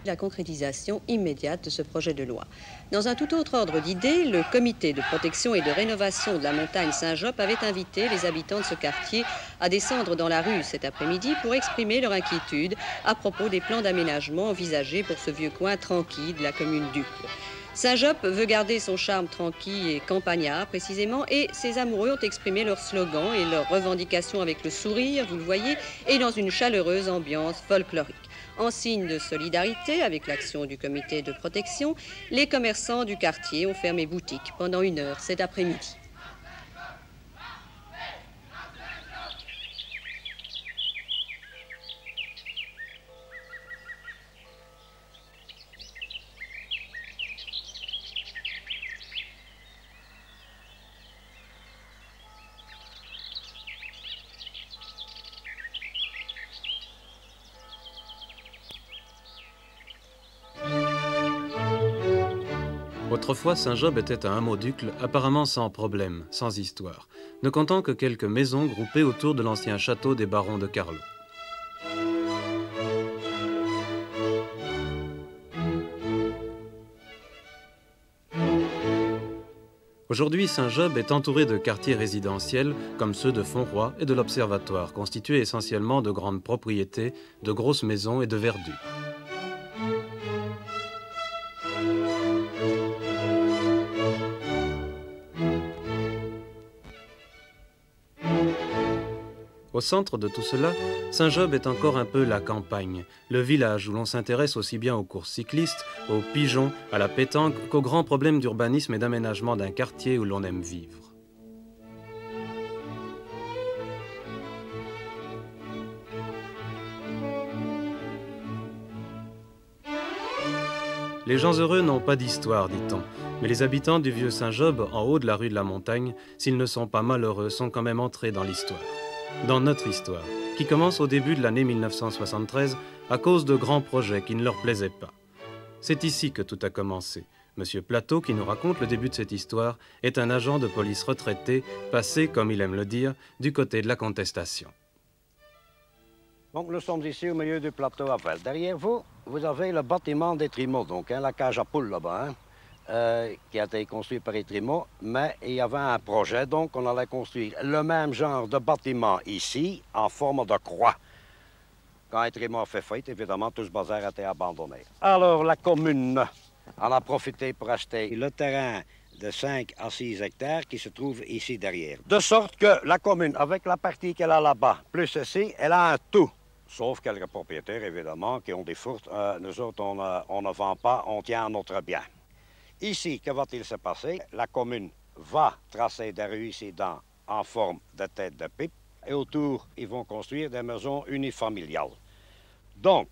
la concrétisation immédiate de ce projet de loi. Dans un tout autre ordre d'idées, le comité de protection et de rénovation de la montagne Saint-Job avait invité les habitants de ce quartier à descendre dans la rue cet après-midi pour exprimer leur inquiétude à propos des plans d'aménagement envisagés pour ce vieux coin tranquille de la commune d'Uccle. Saint-Job veut garder son charme tranquille et campagnard, précisément, et ses amoureux ont exprimé leur slogan et leurs revendications avec le sourire, vous le voyez, et dans une chaleureuse ambiance folklorique. En signe de solidarité avec l'action du comité de protection, les commerçants du quartier ont fermé boutique pendant 1 heure cet après-midi. Autrefois, Saint-Job était un hameau d'Uccle, apparemment sans problème, sans histoire, ne comptant que quelques maisons groupées autour de l'ancien château des barons de Carlo. Aujourd'hui, Saint-Job est entouré de quartiers résidentiels comme ceux de Fontroy et de l'Observatoire, constitués essentiellement de grandes propriétés, de grosses maisons et de verdure. Au centre de tout cela, Saint-Job est encore un peu la campagne, le village où l'on s'intéresse aussi bien aux courses cyclistes, aux pigeons, à la pétanque, qu'aux grands problèmes d'urbanisme et d'aménagement d'un quartier où l'on aime vivre. Les gens heureux n'ont pas d'histoire, dit-on, mais les habitants du vieux Saint-Job, en haut de la rue de la Montagne, s'ils ne sont pas malheureux, sont quand même entrés dans l'histoire. Dans notre histoire, qui commence au début de l'année 1973 à cause de grands projets qui ne leur plaisaient pas. C'est ici que tout a commencé. Monsieur Plateau, qui nous raconte le début de cette histoire, est un agent de police retraité, passé, comme il aime le dire, du côté de la contestation. Donc nous sommes ici au milieu du plateau à Vel. Derrière vous, vous avez le bâtiment des Trimaux, donc la cage à poules là-bas, qui a été construit par les Trimaux, mais il y avait un projet, donc on allait construire le même genre de bâtiment ici, en forme de croix. Quand les Trimaux ont fait faillite, évidemment, tout ce bazar a été abandonné. Alors la commune en a profité pour acheter le terrain de 5 à 6 hectares qui se trouve ici derrière. De sorte que la commune, avec la partie qu'elle a là-bas, plus ceci, elle a un tout. Sauf quelques propriétaires, évidemment, qui ont des fourtes. Nous autres, on ne vend pas, on tient à notre bien. Ici, que va-t-il se passer? La commune va tracer des rues ici en forme de tête de pipe. Et autour, ils vont construire des maisons unifamiliales. Donc,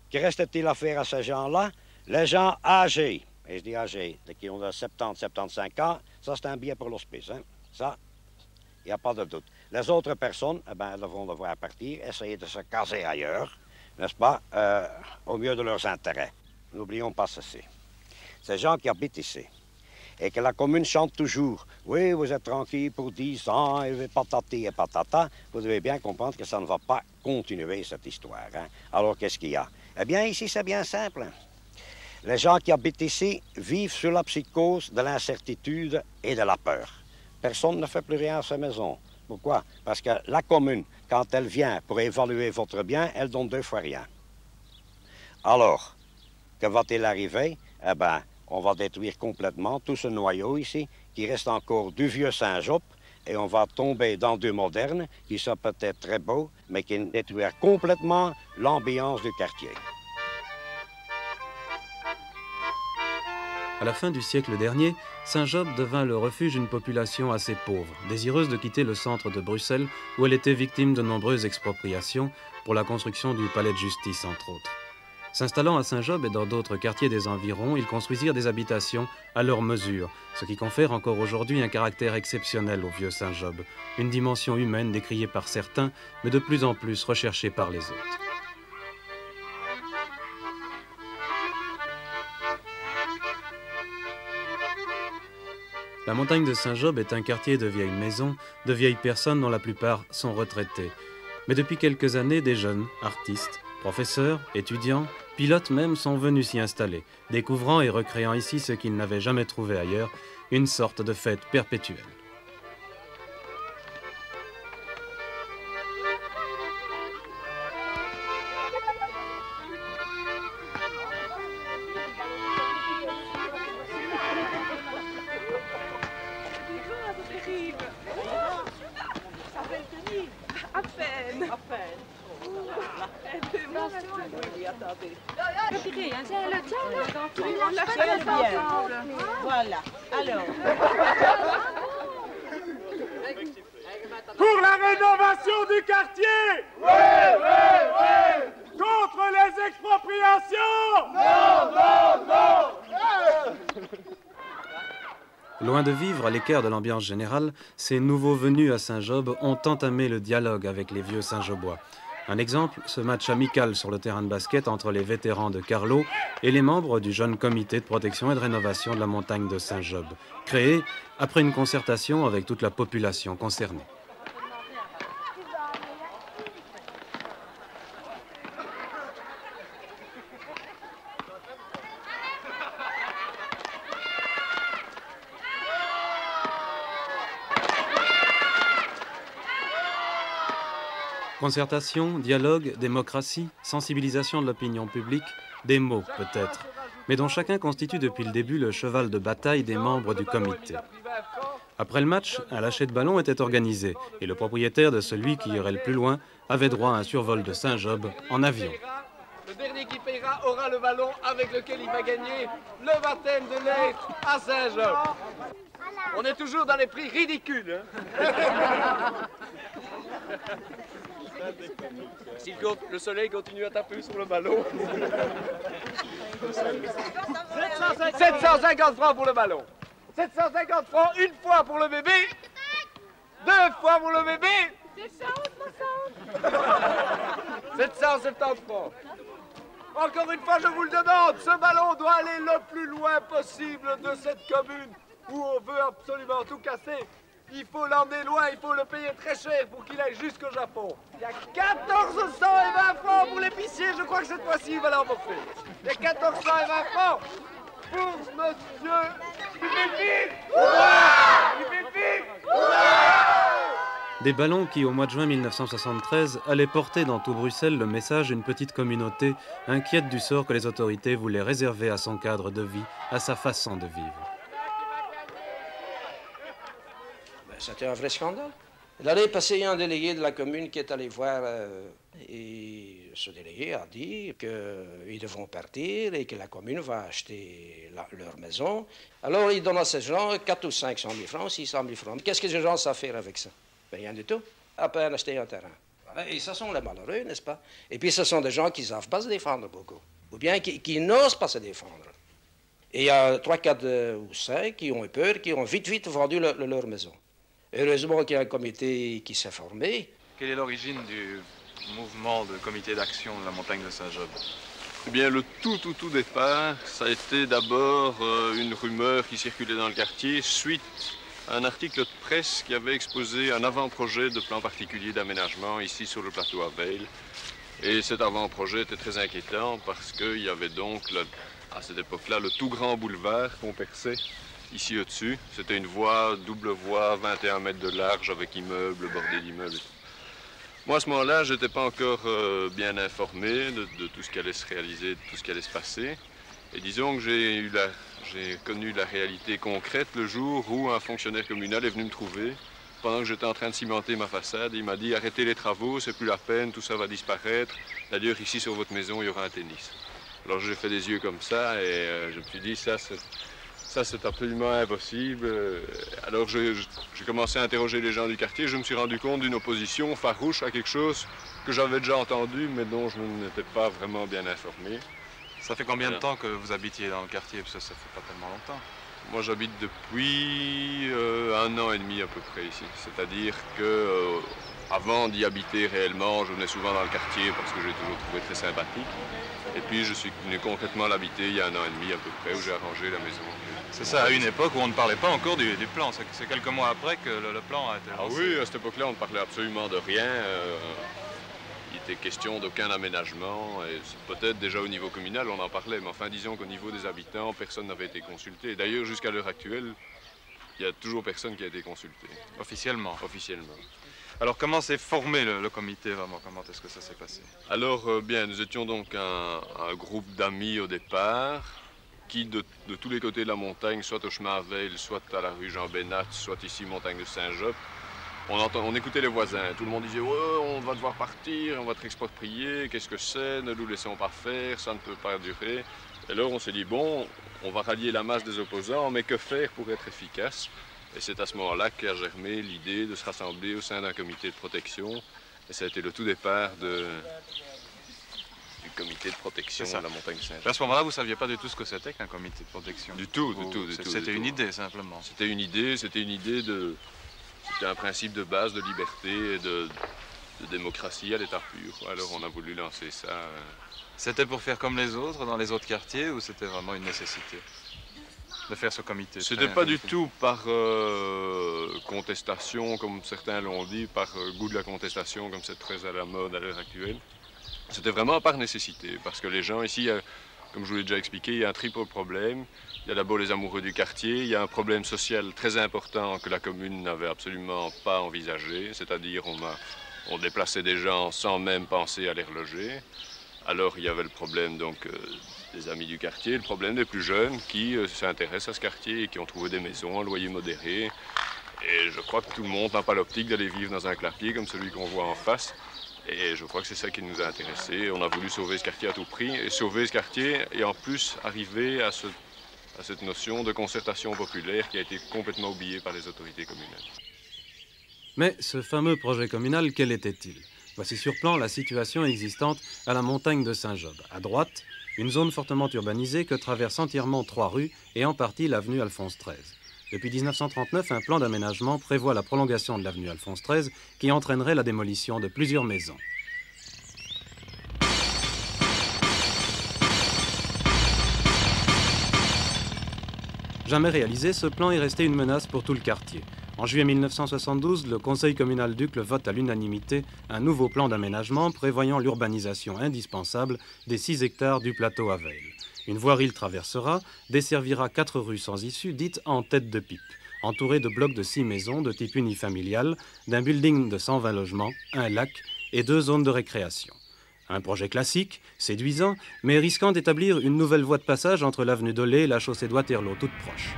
que reste-t-il à faire à ces gens-là? Les gens âgés, et je dis âgés, qui ont de 70, 75 ans, ça c'est un billet pour l'hospice. Hein? Ça, il n'y a pas de doute. Les autres personnes, eh ben, elles vont devoir partir, essayer de se caser ailleurs, n'est-ce pas, au mieux de leurs intérêts. N'oublions pas ceci. Ces gens qui habitent ici, et que la commune chante toujours, oui, vous êtes tranquille pour 10 ans, et patati et patata, vous devez bien comprendre que ça ne va pas continuer, cette histoire. Hein? Alors, qu'est-ce qu'il y a? Eh bien, ici, c'est bien simple. Les gens qui habitent ici vivent sous la psychose de l'incertitude et de la peur. Personne ne fait plus rien à sa maison. Pourquoi? Parce que la commune, quand elle vient pour évaluer votre bien, elle donne 2 fois rien. Alors, que va-t-il arriver? Eh bien, on va détruire complètement tout ce noyau ici, qui reste encore du vieux Saint-Job, et on va tomber dans du moderne, qui sont peut-être très beau, mais qui détruira complètement l'ambiance du quartier. À la fin du siècle dernier, Saint-Job devint le refuge d'une population assez pauvre, désireuse de quitter le centre de Bruxelles, où elle était victime de nombreuses expropriations pour la construction du palais de justice, entre autres. S'installant à Saint-Job et dans d'autres quartiers des environs, ils construisirent des habitations à leur mesure, ce qui confère encore aujourd'hui un caractère exceptionnel au vieux Saint-Job, une dimension humaine décriée par certains, mais de plus en plus recherchée par les autres. La montagne de Saint-Job est un quartier de vieilles maisons, de vieilles personnes dont la plupart sont retraitées. Mais depuis quelques années, des jeunes, artistes, Professeurs, étudiants, pilotes même sont venus s'y installer, découvrant et recréant ici ce qu'ils n'avaient jamais trouvé ailleurs, une sorte de fête perpétuelle. Voilà, alors. Pour la rénovation du quartier! Oui, oui, oui! Contre les expropriations! Non, non, non! Loin de vivre à l'écart de l'ambiance générale, ces nouveaux venus à Saint-Job ont entamé le dialogue avec les vieux Saint-Jobois. Un exemple, ce match amical sur le terrain de basket entre les vétérans de Carlo et les membres du jeune comité de protection et de rénovation de la montagne de Saint-Job, créé après une concertation avec toute la population concernée. Concertation, dialogue, démocratie, sensibilisation de l'opinion publique, des mots peut-être, mais dont chacun constitue depuis le début le cheval de bataille des membres du comité. Après le match, un lâcher de ballon était organisé et le propriétaire de celui qui irait le plus loin avait droit à un survol de Saint-Job en avion. Le dernier qui paiera aura le ballon avec lequel il va gagner le baptême de l'air à Saint-Job. On est toujours dans les prix ridicules. Hein. Le soleil continue à taper sur le ballon. 750 francs pour le ballon. 750 francs une fois pour le bébé. 2 fois pour le bébé. 770 francs. Encore une fois, je vous le demande, ce ballon doit aller le plus loin possible de cette commune où on veut absolument tout casser. Il faut l'emmener loin, il faut le payer très cher pour qu'il aille jusqu'au Japon. Il y a 1420 francs pour l'épicier, je crois que cette fois-ci il va l'emporter. Il y a 1420 francs pour monsieur Pipi. Des ballons qui, au mois de juin 1973, allaient porter dans tout Bruxelles le message d'une petite communauté inquiète du sort que les autorités voulaient réserver à son cadre de vie, à sa façon de vivre. C'était un vrai scandale. L'année passée, il y a un délégué de la commune qui est allé voir et ce délégué a dit qu'ils devront partir et que la commune va acheter leur maison. Alors, il donne à ces gens 400 ou 500 000 francs, 600 000 francs. Qu'est-ce que ces gens savent faire avec ça? Rien du tout, à peine acheter un terrain. Voilà. Et ce sont les malheureux, n'est-ce pas? Et puis, ce sont des gens qui ne savent pas se défendre beaucoup, ou bien qui n'osent pas se défendre. Et il y a 3, 4 ou 5 qui ont eu peur, qui ont vite vendu leur maison. Heureusement qu'il y a un comité qui s'est formé. Quelle est l'origine du mouvement de comité d'action de la montagne de Saint-Job? Eh bien, le tout départ, ça a été d'abord une rumeur qui circulait dans le quartier suite à un article de presse qui avait exposé un avant-projet de plan particulier d'aménagement ici sur le plateau à Veil. Et cet avant-projet était très inquiétant parce qu'il y avait donc, à cette époque-là, le tout grand boulevard qu'on perçait ici au-dessus. C'était une voie, double voie, 21 mètres de large avec immeubles, bordés d'immeubles. Moi, à ce moment-là, je n'étais pas encore bien informé de tout ce qui allait se réaliser, de tout ce qui allait se passer. Et disons que j'ai connu la réalité concrète le jour où un fonctionnaire communal est venu me trouver pendant que j'étais en train de cimenter ma façade. Il m'a dit « Arrêtez les travaux, c'est plus la peine, tout ça va disparaître. D'ailleurs, ici, sur votre maison, il y aura un tennis. » Alors, j'ai fait des yeux comme ça et je me suis dit « Ça, c'est absolument impossible. » Alors, j'ai commencé à interroger les gens du quartier. Je me suis rendu compte d'une opposition farouche à quelque chose que j'avais déjà entendu, mais dont je n'étais pas vraiment bien informé. Ça fait combien de temps que vous habitiez dans le quartier? Parce que ça fait pas tellement longtemps. Moi, j'habite depuis 1 an et demi à peu près ici. C'est-à-dire que avant d'y habiter réellement, je venais souvent dans le quartier parce que j'ai toujours trouvé très sympathique. Et puis, je suis venu concrètement l'habiter il y a 1 an et demi à peu près, où j'ai arrangé la maison. C'est ça, à une époque où on ne parlait pas encore du plan. C'est quelques mois après que le plan a été lancé. Ah oui, à cette époque-là, on ne parlait absolument de rien. été question d'aucun aménagement. Et peut-être déjà au niveau communal, on en parlait, mais enfin, disons qu'au niveau des habitants, personne n'avait été consulté. D'ailleurs, jusqu'à l'heure actuelle, il n'y a toujours personne qui a été consulté. Officiellement? Officiellement. Alors, comment s'est formé le comité, vraiment? Comment est-ce que ça s'est passé? Alors, bien, nous étions donc un groupe d'amis au départ, qui de tous les côtés de la montagne, soit au chemin à Veil, soit à la rue Jean-Bénat, soit ici, montagne de Saint-Job, on écoutait les voisins. Tout le monde disait « Ouais, on va devoir partir, on va être exproprié, qu'est-ce que c'est? Ne nous laissons pas faire, ça ne peut pas durer. » Et alors, on s'est dit « Bon, on va rallier la masse des opposants, mais que faire pour être efficace ?» Et c'est à ce moment-là qu'a germé l'idée de se rassembler au sein d'un comité de protection. Et ça a été le tout départ du comité de protection de la montagne Saint-Job. À ce moment-là, vous ne saviez pas du tout ce que c'était qu'un comité de protection? Du tout. C'était une idée, simplement. C'était une idée de... C'était un principe de base de liberté et de démocratie à l'état pur. Alors on a voulu lancer ça. C'était pour faire comme les autres dans les autres quartiers ou c'était vraiment une nécessité de faire ce comité? C'était pas du tout par contestation, comme certains l'ont dit, par goût de la contestation, comme c'est très à la mode à l'heure actuelle. C'était vraiment par nécessité, parce que les gens ici, comme je vous l'ai déjà expliqué, il y a un triple problème. Il y a d'abord les amoureux du quartier, il y a un problème social très important que la commune n'avait absolument pas envisagé, c'est-à-dire on déplaçait des gens sans même penser à les reloger. Alors il y avait le problème donc des amis du quartier, le problème des plus jeunes qui s'intéressent à ce quartier et qui ont trouvé des maisons à loyer modéré. Et je crois que tout le monde n'a pas l'optique d'aller vivre dans un clapier comme celui qu'on voit en face. Et je crois que c'est ça qui nous a intéressés. On a voulu sauver ce quartier à tout prix et sauver ce quartier et en plus arriver à cette notion de concertation populaire qui a été complètement oubliée par les autorités communales. Mais ce fameux projet communal, quel était-il? Voici sur plan la situation existante à la montagne de Saint-Job. À droite, une zone fortement urbanisée que traverse entièrement 3 rues et en partie l'avenue Alphonse XIII. Depuis 1939, un plan d'aménagement prévoit la prolongation de l'avenue Alphonse XIII qui entraînerait la démolition de plusieurs maisons. Jamais réalisé, ce plan est resté une menace pour tout le quartier. En juillet 1972, le conseil communal d'Uccle vote à l'unanimité un nouveau plan d'aménagement prévoyant l'urbanisation indispensable des 6 hectares du plateau à Veil. Une voirie le traversera, desservira 4 rues sans issue, dites en tête de pipe, entourées de blocs de 6 maisons de type unifamilial, d'un building de 120 logements, un lac et 2 zones de récréation. Un projet classique, séduisant, mais risquant d'établir une nouvelle voie de passage entre l'avenue Dolé et la chaussée de Waterloo, toute proche.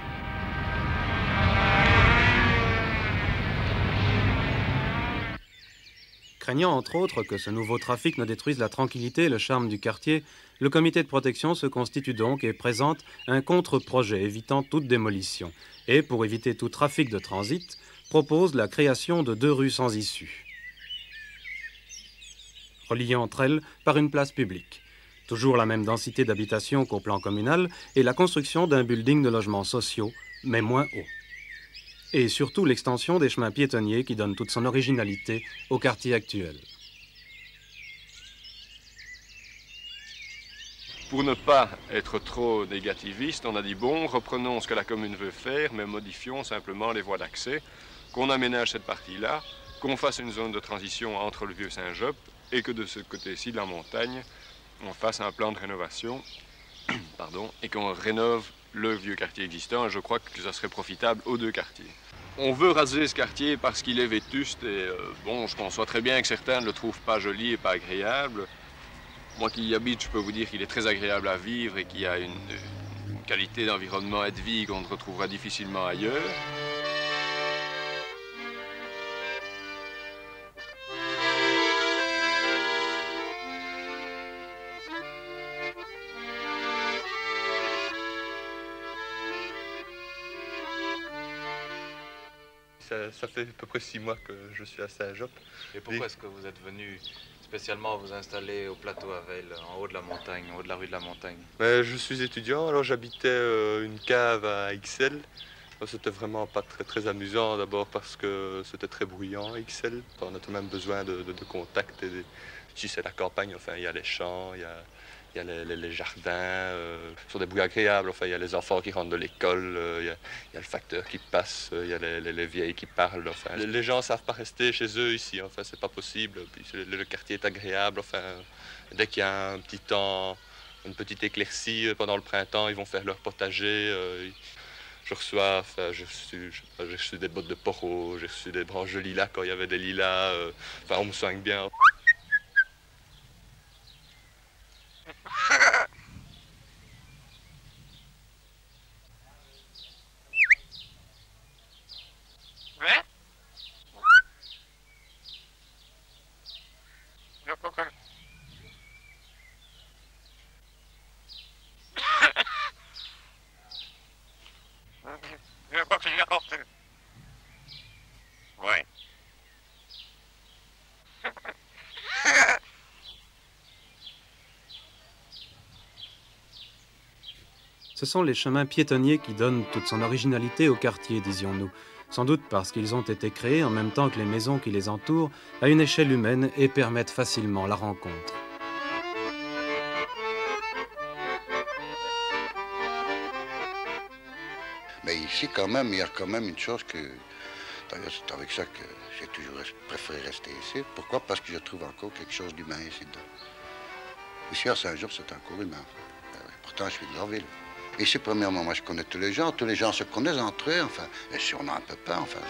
Craignant entre autres que ce nouveau trafic ne détruise la tranquillité et le charme du quartier, le comité de protection se constitue donc et présente un contre-projet évitant toute démolition et, pour éviter tout trafic de transit, propose la création de 2 rues sans issue, reliées entre elles par une place publique. Toujours la même densité d'habitation qu'au plan communal et la construction d'un building de logements sociaux, mais moins haut. Et surtout l'extension des chemins piétonniers qui donne toute son originalité au quartier actuel. Pour ne pas être trop négativiste, on a dit bon, reprenons ce que la commune veut faire, mais modifions simplement les voies d'accès, qu'on aménage cette partie-là, qu'on fasse une zone de transition entre le vieux Saint-Job et que de ce côté-ci de la montagne, on fasse un plan de rénovation et qu'on rénove le vieux quartier existant. Et je crois que ça serait profitable aux 2 quartiers. On veut raser ce quartier parce qu'il est vétuste et bon, je conçois très bien que certains ne le trouvent pas joli et pas agréable. Moi qui y habite, je peux vous dire qu'il est très agréable à vivre et qu'il y a une qualité d'environnement et de vie qu'on ne retrouvera difficilement ailleurs. Ça fait à peu près 6 mois que je suis à Saint-Job. Et pourquoi est-ce que vous êtes venu spécialement vous installer au plateau à Veil, en haut de la montagne, en haut de la rue de la montagne? Je suis étudiant, alors j'habitais une cave à Ixelles. C'était vraiment pas très amusant, d'abord parce que c'était très bruyant à Ixelles. On a tout de même besoin de contact. Si c'est la campagne, enfin, il y a les champs, il y Il y a les jardins, ce sont des bruits agréables. Enfin, il y a les enfants qui rentrent de l'école, il y a le facteur qui passe, il y a les vieilles qui parlent. Enfin, les gens ne savent pas rester chez eux ici. Enfin, c'est pas possible. Puis, le quartier est agréable. Enfin, dès qu'il y a un petit temps, une petite éclaircie pendant le printemps, ils vont faire leur potager. Je reçois, enfin, j'ai reçu des bottes de poros, j'ai reçu des branches de lilas quand il y avait des lilas. Enfin, on me soigne bien. Ouais. Ce sont les chemins piétonniers qui donnent toute son originalité au quartier, disions-nous. Sans doute parce qu'ils ont été créés en même temps que les maisons qui les entourent, à une échelle humaine et permettent facilement la rencontre. Mais ici, quand même, il y a quand même une chose que... D'ailleurs, c'est avec ça que j'ai toujours préféré rester ici. Pourquoi? Parce que je trouve encore quelque chose d'humain ici. Ici, à Saint-Job, c'est encore humain. Pourtant, je suis de Grandville. Ici, premièrement, moi, je connais tous les gens se connaissent entre eux, enfin. Et si on a un peu peur, enfin...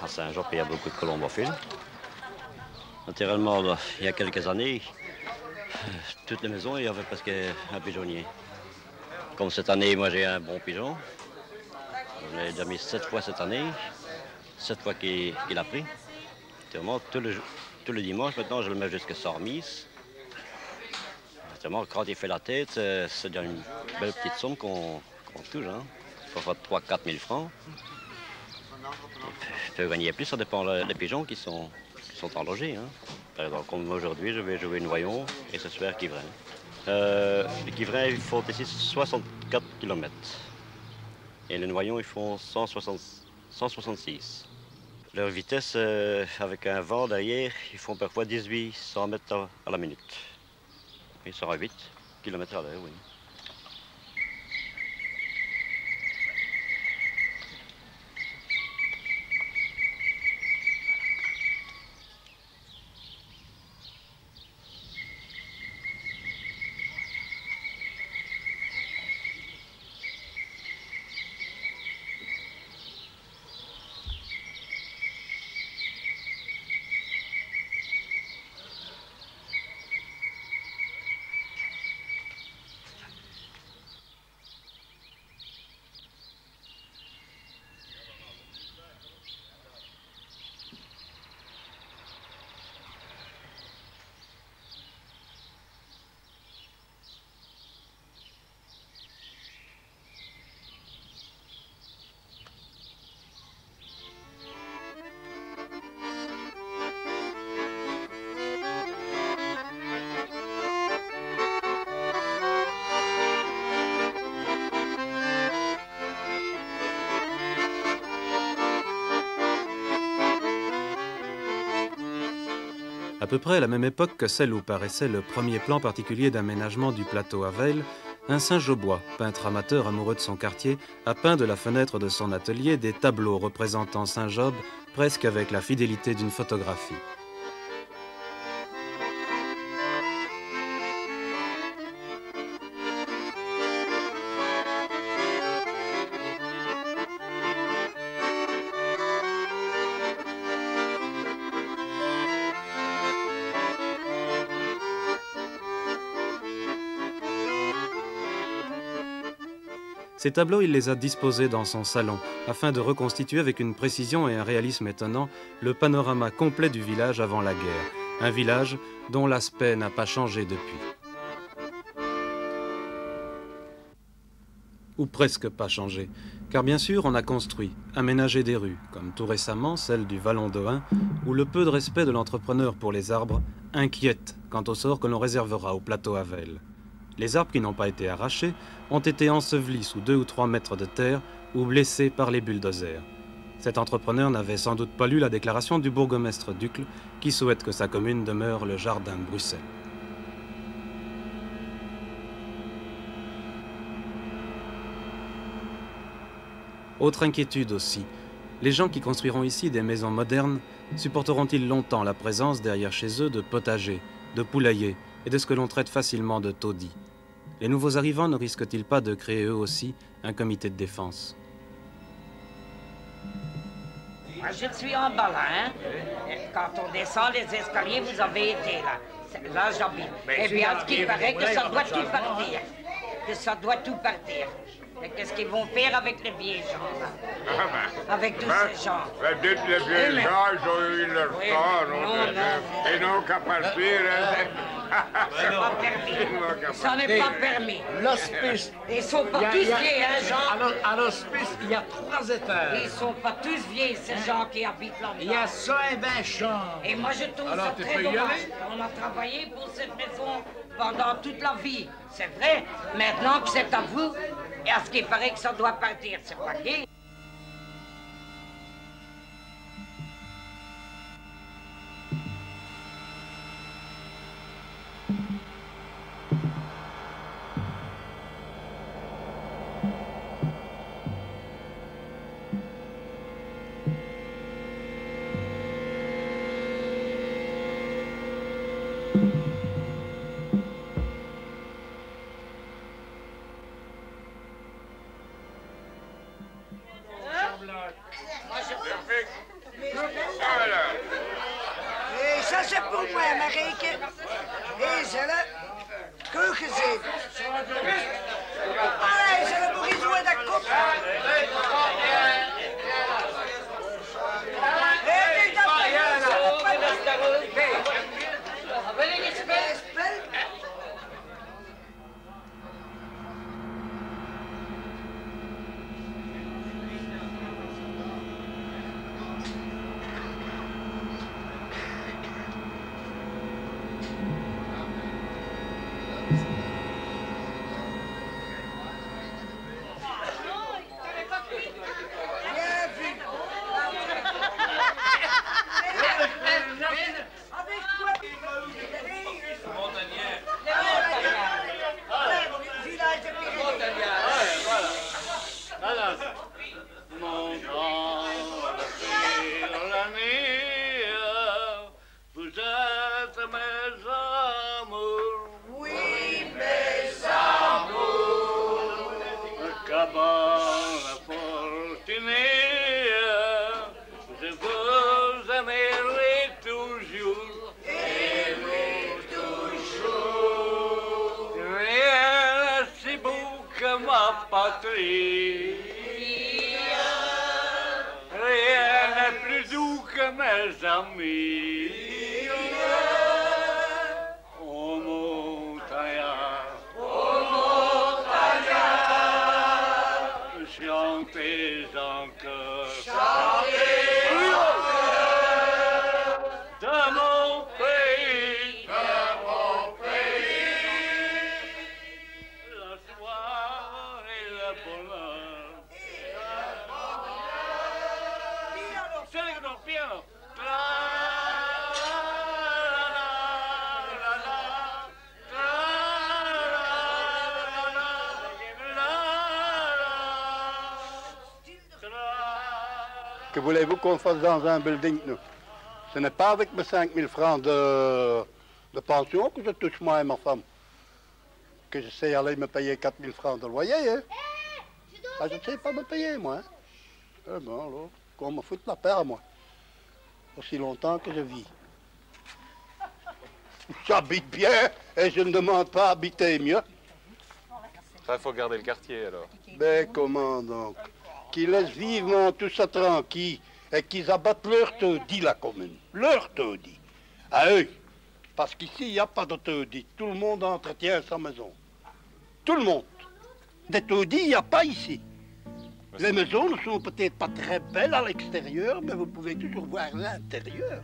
À Saint-Job, il y a beaucoup de colombophiles. Naturellement, là, il y a quelques années, toutes les maisons, il y avait presque un pigeonnier. Comme cette année, moi j'ai un bon pigeon. Je l'ai déjà mis 7 fois cette année, 7 fois qu'il a pris. Naturellement, tout le dimanche, maintenant, je le mets jusqu'à 100 remises. Naturellement, quand il fait la tête, c'est déjà une belle petite somme qu'on touche. Hein. Parfois 3-4 000 francs. Je peux gagner plus, ça dépend des pigeons qui sont enlogés. Hein. Par exemple, comme aujourd'hui, je vais jouer une noyon et ce soir Quivrin. Les Quivrins, ils font ici 64 km. Et les noyons, ils font 166. Leur vitesse, avec un vent derrière, ils font parfois 1800 mètres à la minute. Ils sont à 8 km à l'heure, oui. À peu près à la même époque que celle où paraissait le premier plan particulier d'aménagement du plateau à Veil, un Saint-Jobois, peintre amateur amoureux de son quartier, a peint de la fenêtre de son atelier des tableaux représentant Saint-Job presque avec la fidélité d'une photographie. Ces tableaux, il les a disposés dans son salon, afin de reconstituer avec une précision et un réalisme étonnant le panorama complet du village avant la guerre. Un village dont l'aspect n'a pas changé depuis. ou presque pas changé, car bien sûr on a construit, aménagé des rues, comme tout récemment celle du Vallon d'Ohain, où le peu de respect de l'entrepreneur pour les arbres inquiète quant au sort que l'on réservera au plateau Havel. Les arbres qui n'ont pas été arrachés ont été ensevelis sous 2 ou 3 mètres de terre ou blessés par les bulldozers. Cet entrepreneur n'avait sans doute pas lu la déclaration du bourgmestre d'Uccle qui souhaite que sa commune demeure le jardin de Bruxelles. Autre inquiétude aussi, les gens qui construiront ici des maisons modernes supporteront-ils longtemps la présence derrière chez eux de potagers, de poulaillers et de ce que l'on traite facilement de taudis? Les nouveaux arrivants ne risquent-ils pas de créer eux aussi un comité de défense? Moi, je suis en bas, là, hein. Quand on descend les escaliers, vous avez été là. Là, j'habite. Eh bien, ce qui paraît que ça doit tout partir. Que ça doit tout partir. Et qu'est-ce qu'ils vont faire avec les vieux gens, là? Avec tous ces gens. Dites les vieux gens, ils ont eu leur temps, et non qu'à partir. C'est pas permis. Ça n'est pas permis. L'hospice. Ils sont pas tous vieux, hein, Jean? À l'hospice, il y a 3 étages. Ils sont pas tous vieux, ces gens qui habitent là-dedans. Il y a 120 chambres. Et moi, je trouve ça très dommage. On a travaillé pour cette maison pendant toute la vie. C'est vrai. Maintenant que c'est à vous, et à ce qu'il paraît que ça doit partir, c'est pas gay. Et ça, c'est pour moi, Marieke. Et c'est là que gezien. Allee, ze hebben iets door dat kop. Rien n'est plus doux que mes amis. Oh montagnard, chantez encore, de mon pays, la joie et le bonheur. Piano, piano. Que voulez-vous qu'on fasse dans un building, nous? Ce n'est pas avec mes 5 000 francs de pension que je touche moi et ma femme. Que je sais aller me payer 4 000 francs de loyer, hein? Ah, je ne sais pas me payer, moi. Hein? Eh ben alors, qu'on me foute la paix à moi. Aussi longtemps que je vis. J'habite bien et je ne demande pas à habiter mieux. Ça, il faut garder le quartier, alors. Ben, comment donc? Qu'ils laissent vivement tout ça tranquille et qu'ils abattent leur taudis, la commune. Leur taudis. À eux. Parce qu'ici, il n'y a pas de taudis. Tout le monde entretient sa maison. Tout le monde. Des taudis, il n'y a pas ici. Les maisons ne sont peut-être pas très belles à l'extérieur, mais vous pouvez toujours voir l'intérieur.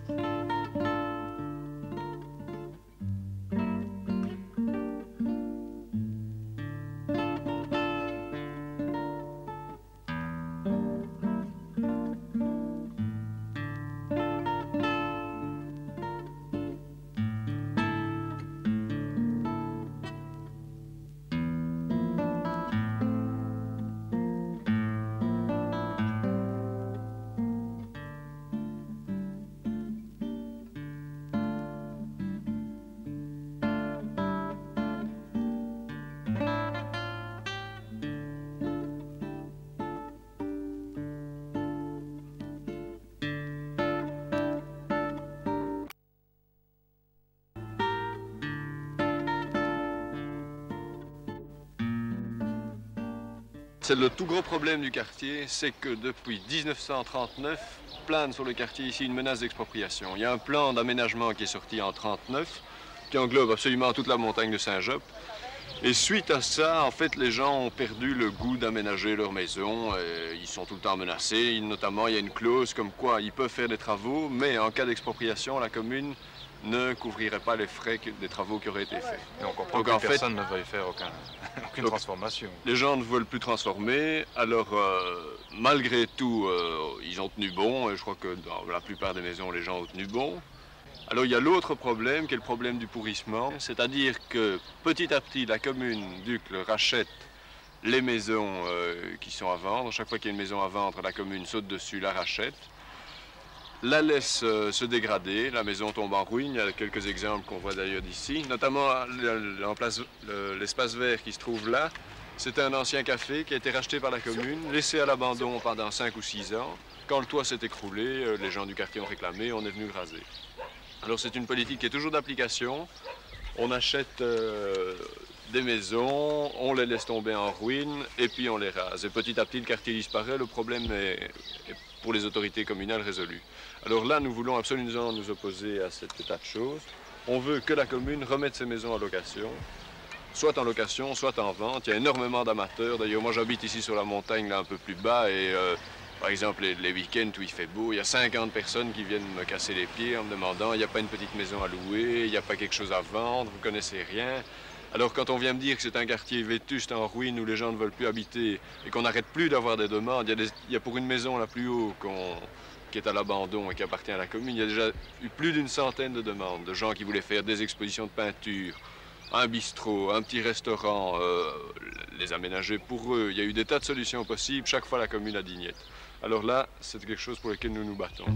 C'est le tout gros problème du quartier, c'est que depuis 1939, plane sur le quartier ici une menace d'expropriation. Il y a un plan d'aménagement qui est sorti en 1939, qui englobe absolument toute la montagne de Saint-Job. Et suite à ça, en fait, les gens ont perdu le goût d'aménager leur maison. Et ils sont tout le temps menacés. Notamment, il y a une clause comme quoi ils peuvent faire des travaux, mais en cas d'expropriation, la commune ne couvrirait pas les frais des travaux qui auraient été faits. Et on comprend que personne ne veuille faire aucune transformation. Les gens ne veulent plus transformer, alors malgré tout, ils ont tenu bon, et je crois que dans la plupart des maisons, les gens ont tenu bon. Alors il y a l'autre problème, qui est le problème du pourrissement, c'est-à-dire que petit à petit, la commune d'Uccle rachète les maisons qui sont à vendre. Chaque fois qu'il y a une maison à vendre, la commune saute dessus, la rachète, la laisse se dégrader, la maison tombe en ruine. Il y a quelques exemples qu'on voit d'ailleurs d'ici, notamment l'espace vert qui se trouve là. C'était un ancien café qui a été racheté par la commune, laissé à l'abandon pendant 5 ou 6 ans. Quand le toit s'est écroulé, les gens du quartier ont réclamé, on est venu raser. Alors c'est une politique qui est toujours d'application. On achète des maisons, on les laisse tomber en ruine et puis on les rase. Et petit à petit, le quartier disparaît, le problème est pour les autorités communales résolu. Alors là, nous voulons absolument nous opposer à cet état de choses. On veut que la commune remette ses maisons en location, soit en location, soit en vente. Il y a énormément d'amateurs. D'ailleurs, moi j'habite ici sur la montagne, là un peu plus bas, et par exemple les week-ends où il fait beau, il y a 50 personnes qui viennent me casser les pieds en me demandant « il n'y a pas une petite maison à louer, il n'y a pas quelque chose à vendre, vous ne connaissez rien ». Alors quand on vient me dire que c'est un quartier vétuste en ruine où les gens ne veulent plus habiter et qu'on n'arrête plus d'avoir des demandes, il y a pour une maison là plus haut qui est à l'abandon et qui appartient à la commune, il y a déjà eu plus d'une centaine de demandes de gens qui voulaient faire des expositions de peinture, un bistrot, un petit restaurant, les aménager pour eux. Il y a eu des tas de solutions possibles, chaque fois la commune a dit niet. Alors là, c'est quelque chose pour lequel nous nous battons.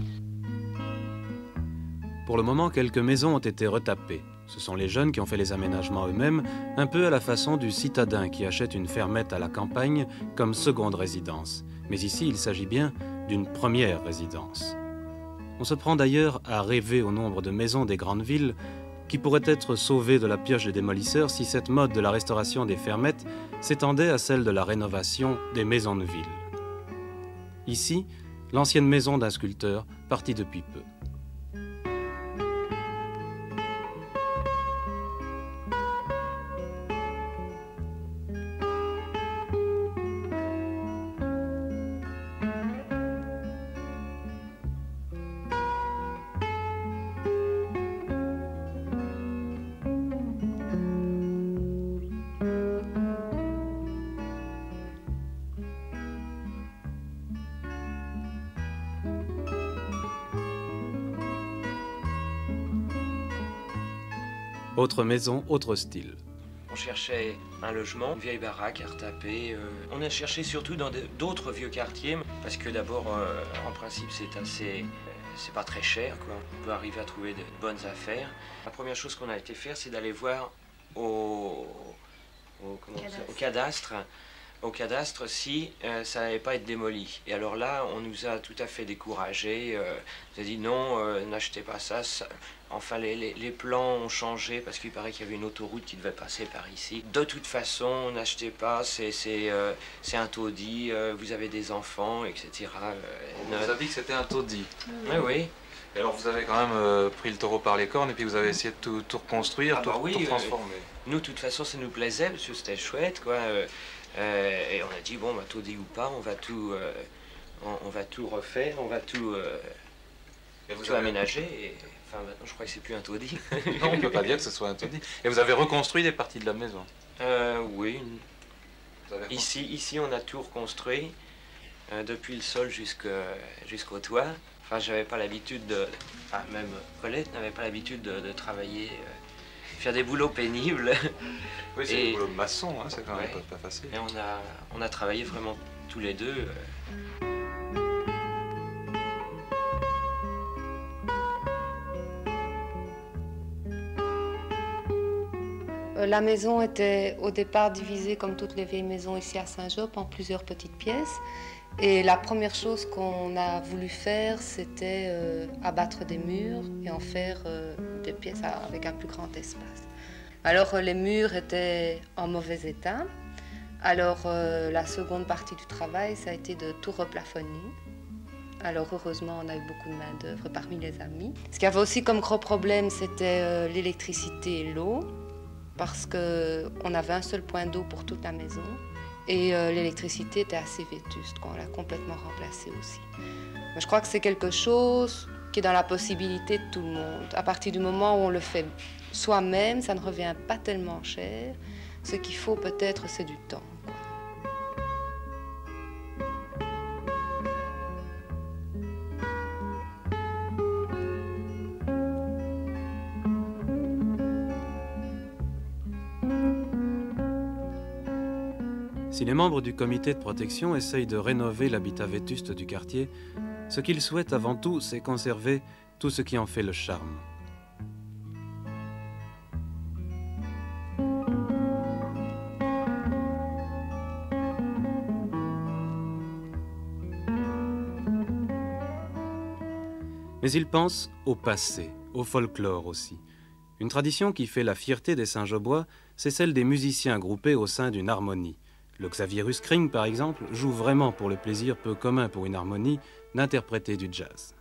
Pour le moment, quelques maisons ont été retapées. Ce sont les jeunes qui ont fait les aménagements eux-mêmes, un peu à la façon du citadin qui achète une fermette à la campagne comme seconde résidence. Mais ici, il s'agit bien d'une première résidence. On se prend d'ailleurs à rêver au nombre de maisons des grandes villes qui pourraient être sauvées de la pioche des démolisseurs si cette mode de la restauration des fermettes s'étendait à celle de la rénovation des maisons de ville. Ici, l'ancienne maison d'un sculpteur parti depuis peu. Autre maison, autre style. On cherchait un logement, une vieille baraque à retaper. On a cherché surtout dans d'autres vieux quartiers, parce que d'abord, en principe, c'est pas très cher, quoi. On peut arriver à trouver de bonnes affaires. La première chose qu'on a été faire, c'est d'aller voir au cadastre si ça n'allait pas être démoli. Et alors là, on nous a tout à fait découragés. On nous a dit non, n'achetez pas ça. Enfin, les plans ont changé parce qu'il paraît qu'il y avait une autoroute qui devait passer par ici. De toute façon, n'achetez pas, c'est un taudis, vous avez des enfants, etc. On vous a dit que c'était un taudis. Oui, oui. Et alors vous avez quand même pris le taureau par les cornes et puis vous avez essayé de tout reconstruire, tout transformer. Nous, de toute façon, ça nous plaisait parce que c'était chouette, quoi. Et on a dit, bon, bah, taudis ou pas, on va tout refaire, on va tout aménager. Et, enfin, maintenant, je crois que c'est plus un taudis. Non, on ne peut pas dire que ce soit un taudis. Et vous avez reconstruit des parties de la maison? Oui. Ici, on a tout reconstruit, depuis le sol jusqu'au toit. Enfin, j'avais pas l'habitude de... Enfin, même Colette n'avait pas l'habitude de travailler, faire des boulots pénibles. Oui, c'est des boulots de maçon, hein, c'est quand même pas facile. Et on a travaillé vraiment tous les deux. La maison était au départ divisée, comme toutes les vieilles maisons ici à Saint-Job, en plusieurs petites pièces. Et la première chose qu'on a voulu faire, c'était abattre des murs et en faire des pièces avec un plus grand espace. Alors les murs étaient en mauvais état. Alors la seconde partie du travail, ça a été de tout replafonner. Alors heureusement, on a eu beaucoup de main-d'œuvre parmi les amis. Ce qu'il y avait aussi comme gros problème, c'était l'électricité et l'eau, parce qu'on avait un seul point d'eau pour toute la maison. Et l'électricité était assez vétuste, on l'a complètement remplacée aussi. Mais je crois que c'est quelque chose qui est dans la possibilité de tout le monde. À partir du moment où on le fait soi-même, ça ne revient pas tellement cher. Ce qu'il faut peut-être, c'est du temps. Si les membres du comité de protection essayent de rénover l'habitat vétuste du quartier, ce qu'ils souhaitent avant tout, c'est conserver tout ce qui en fait le charme. Mais ils pensent au passé, au folklore aussi. Une tradition qui fait la fierté des Saint-Jobois, c'est celle des musiciens groupés au sein d'une harmonie. Le Xavierus Kring, par exemple, joue vraiment pour le plaisir peu commun pour une harmonie d'interpréter du jazz.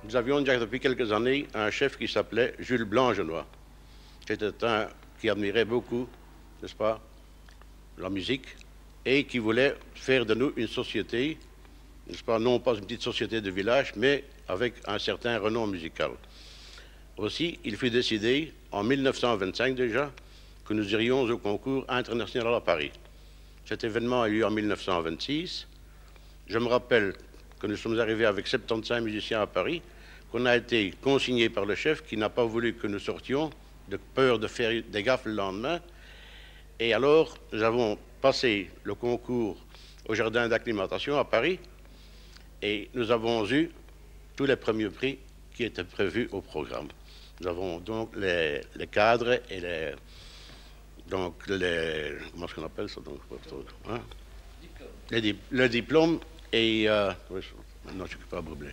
Nous avions déjà depuis quelques années un chef qui s'appelait Jules Blanc-Genois, qui était un qui admirait beaucoup, n'est-ce pas, la musique, et qui voulait faire de nous une société, n'est-ce pas, non pas une petite société de village, mais avec un certain renom musical. Aussi, il fut décidé, en 1925 déjà, que nous irions au concours international à Paris. Cet événement a eu lieu en 1926. Je me rappelle que nous sommes arrivés avec 75 musiciens à Paris, qu'on a été consignés par le chef qui n'a pas voulu que nous sortions, de peur de faire des gaffes le lendemain. Et alors, nous avons passé le concours au jardin d'acclimatation à Paris et nous avons eu tous les premiers prix qui étaient prévus au programme. Nous avons donc les cadres et comment est-ce qu'on appelle ça donc, hein? Le diplôme et maintenant je ne suis pas brûlé.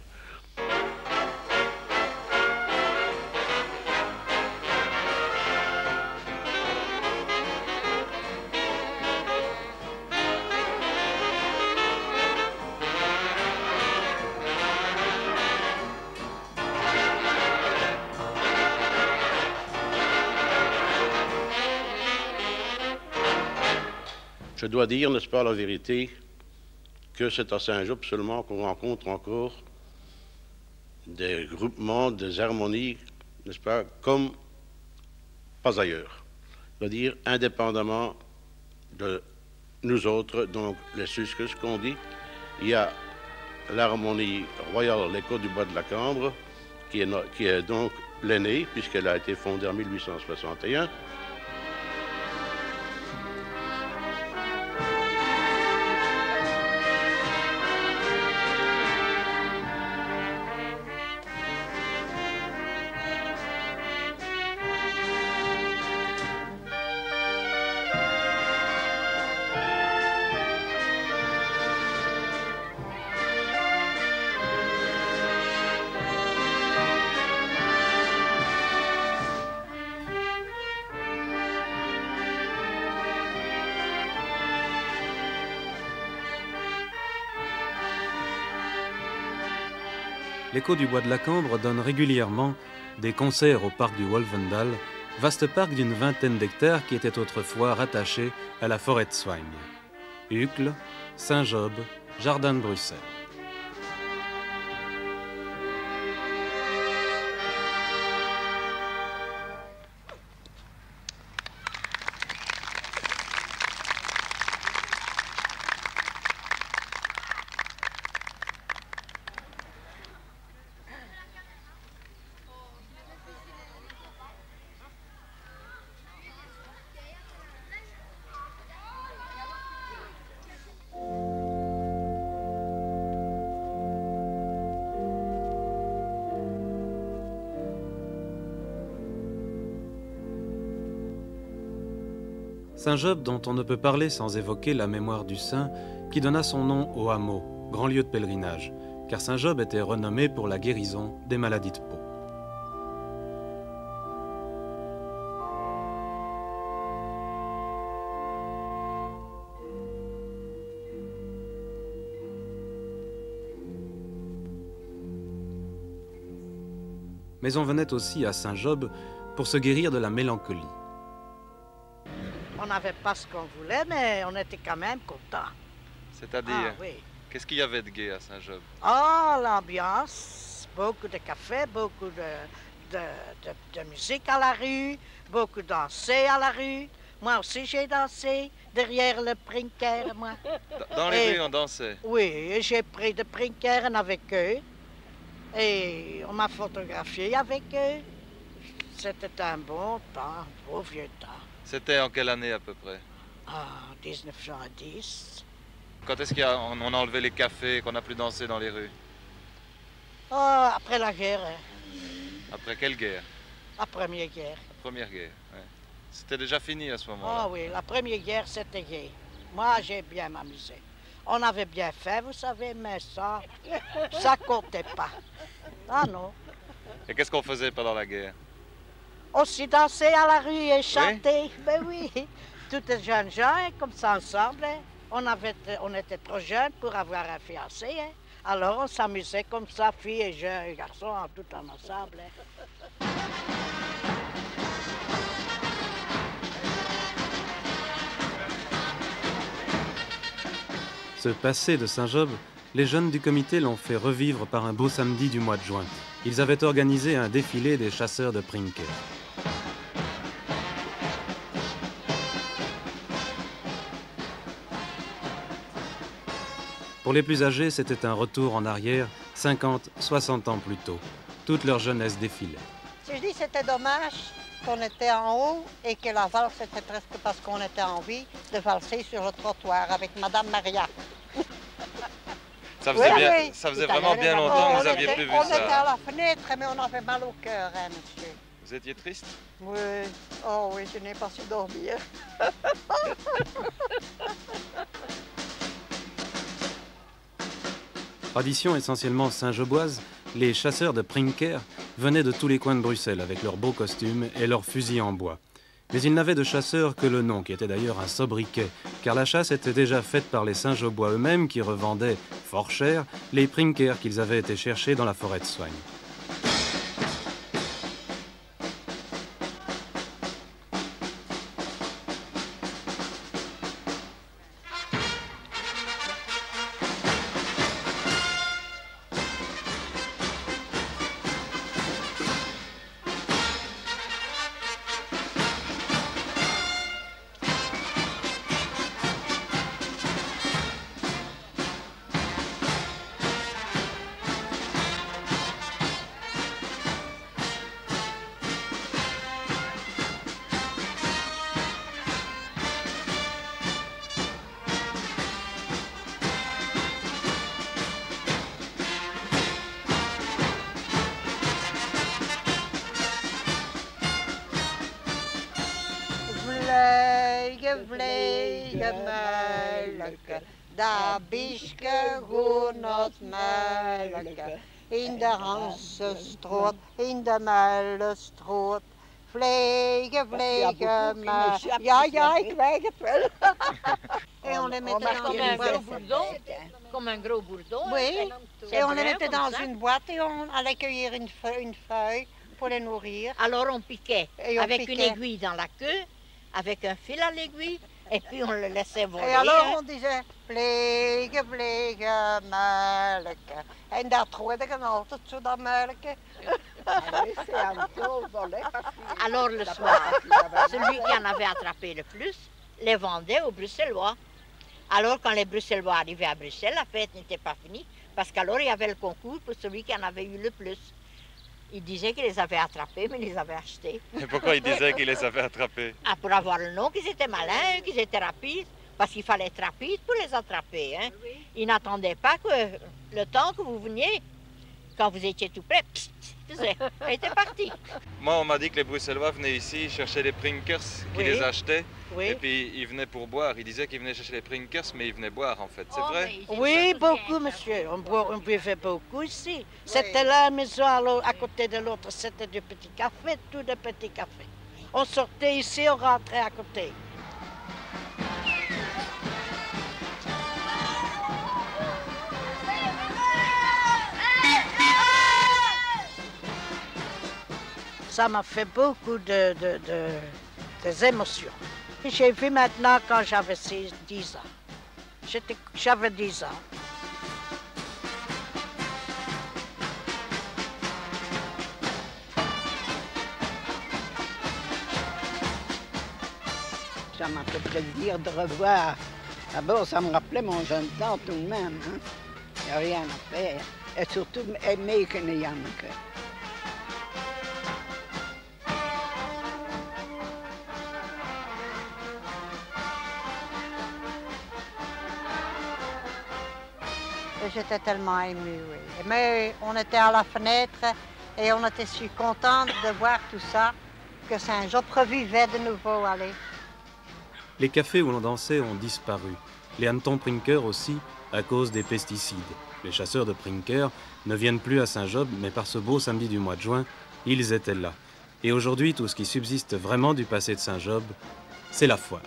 Je dois dire, n'est-ce pas, la vérité, que c'est à Saint-Job seulement qu'on rencontre encore des groupements, des harmonies, n'est-ce pas, comme pas ailleurs. C'est-à-dire indépendamment de nous autres, donc les Susques qu'on dit, il y a l'harmonie royale, l'écho du bois de la Cambre, qui est donc l'aînée, puisqu'elle a été fondée en 1861. L'écho du bois de la Cambre donne régulièrement des concerts au parc du Wolvendal, vaste parc d'une vingtaine d'hectares qui était autrefois rattaché à la forêt de Soigne. Uccle, Saint-Job, Jardin de Bruxelles. Saint-Job dont on ne peut parler sans évoquer la mémoire du saint qui donna son nom au hameau, grand lieu de pèlerinage, car Saint-Job était renommé pour la guérison des maladies de peau. Mais on venait aussi à Saint-Job pour se guérir de la mélancolie. On n'avait pas ce qu'on voulait, mais on était quand même contents. C'est-à-dire, Ah, oui. qu'est-ce qu'il y avait de gai à Saint-Job? Oh, l'ambiance, beaucoup de café, beaucoup de musique à la rue, beaucoup dansé à la rue. Moi aussi, j'ai dansé derrière le Prinker, moi. Dans les rues, on dansait? Oui, et j'ai pris de Prinker avec eux. Et on m'a photographié avec eux. C'était un bon temps, un beau vieux temps. C'était en quelle année à peu près? En 1910. Quand est-ce qu'on a enlevé les cafés et qu'on n'a plus dansé dans les rues? Oh, après la guerre. Après quelle guerre? La première guerre. La première guerre, ouais. C'était déjà fini à ce moment-là? Ah oui, la première guerre, c'était gai. Moi, j'ai bien m'amusé. On avait bien fait, vous savez, mais ça comptait pas. Ah non. Et qu'est-ce qu'on faisait pendant la guerre? Aussi danser à la rue et chanter. Oui? Ben oui, tous les jeunes gens, comme ça ensemble. On était trop jeunes pour avoir un fiancé. Hein. Alors on s'amusait comme ça, filles et jeunes et garçons, tout en ensemble. Hein. Ce passé de Saint-Job, les jeunes du comité l'ont fait revivre par un beau samedi du mois de juin. Ils avaient organisé un défilé des chasseurs de Prinker. Pour les plus âgés, c'était un retour en arrière, 50, 60 ans plus tôt. Toute leur jeunesse défilait. Si je dis c'était dommage qu'on était en haut et que la valse était presque parce qu'on était en vie de valser sur le trottoir avec Madame Maria. Ça faisait vraiment bien longtemps que vous n'aviez plus vu on ça. était à la fenêtre, mais on avait mal au cœur, hein, monsieur. Vous étiez triste? Oui. Oh oui, je n'ai pas su dormir. Tradition essentiellement saint-joboise, les chasseurs de Prinker venaient de tous les coins de Bruxelles avec leurs beaux costumes et leurs fusils en bois. Mais ils n'avaient de chasseurs que le nom, qui était d'ailleurs un sobriquet, car la chasse était déjà faite par les Saint-Jobois eux-mêmes qui revendaient, fort cher, les Prinker qu'ils avaient été chercher dans la forêt de Soigne. vleegemelke, daar bischke goed melke. In de Hansenstroot, in de Muilenstroot. Vliegen, vliegen, maar... Ja, ik weet het wel. Et on les mettait dans une boîte. Comme un gros bourdon. Oui, et on les mettait dans une boîte et on allait cueillir une feuille pour les nourrir. Alors on piquait avec piquait. une aiguille dans la queue, avec un fil à l'aiguille, et puis on le laissait voler. Et alors on disait, vliegen, vliegen, melke. En daar troedde ik altijd zo dat melke. Alors le soir, celui qui en avait attrapé le plus les vendait aux Bruxellois. Alors quand les Bruxellois arrivaient à Bruxelles, la fête n'était pas finie, parce qu'alors il y avait le concours pour celui qui en avait eu le plus. Il disait qu'il les avait attrapés, mais il les avait achetés. Et pourquoi il disait qu'il les avait attrapés? Ah, pour avoir le nom, qu'ils étaient malins, qu'ils étaient rapides, parce qu'il fallait être rapide pour les attraper. Hein. Ils n'attendaient pas que le temps que vous veniez, quand vous étiez tout près, pssst, elle était partie. Moi, on m'a dit que les Bruxellois venaient ici chercher les Prinkers, qui les achetaient, et puis ils venaient pour boire. Ils disaient qu'ils venaient chercher les Prinkers, mais ils venaient boire en fait, c'est vrai? Oui, beaucoup, monsieur. On buvait beaucoup ici. C'était la maison à côté de l'autre, c'était du petit café, tout de petits cafés. On sortait ici, on rentrait à côté. Ça m'a fait beaucoup des émotions. J'ai vu maintenant quand j'avais 10 ans. J'avais 10 ans. Ça m'a fait plaisir de revoir. D'abord, ça me rappelait mon jeune temps tout de même. Hein? Il n'y a rien à faire. Et surtout aimer que n'y en a que. J'étais tellement émue, oui. Mais on était à la fenêtre et on était si contente de voir tout ça, que Saint-Job revivait de nouveau. Allez. Les cafés où l'on dansait ont disparu. Les hannetons Prinker aussi, à cause des pesticides. Les chasseurs de Prinker ne viennent plus à Saint-Job, mais par ce beau samedi du mois de juin, ils étaient là. Et aujourd'hui, tout ce qui subsiste vraiment du passé de Saint-Job, c'est la foire.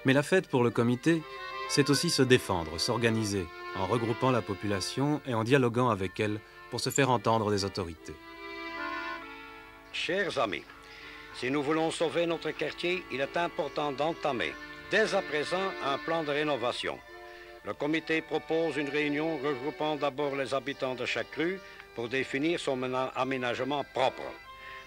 Mais la fête pour le comité, c'est aussi se défendre, s'organiser, en regroupant la population et en dialoguant avec elle pour se faire entendre des autorités. Chers amis, si nous voulons sauver notre quartier, il est important d'entamer, dès à présent, un plan de rénovation. Le comité propose une réunion regroupant d'abord les habitants de chaque rue pour définir son aménagement propre.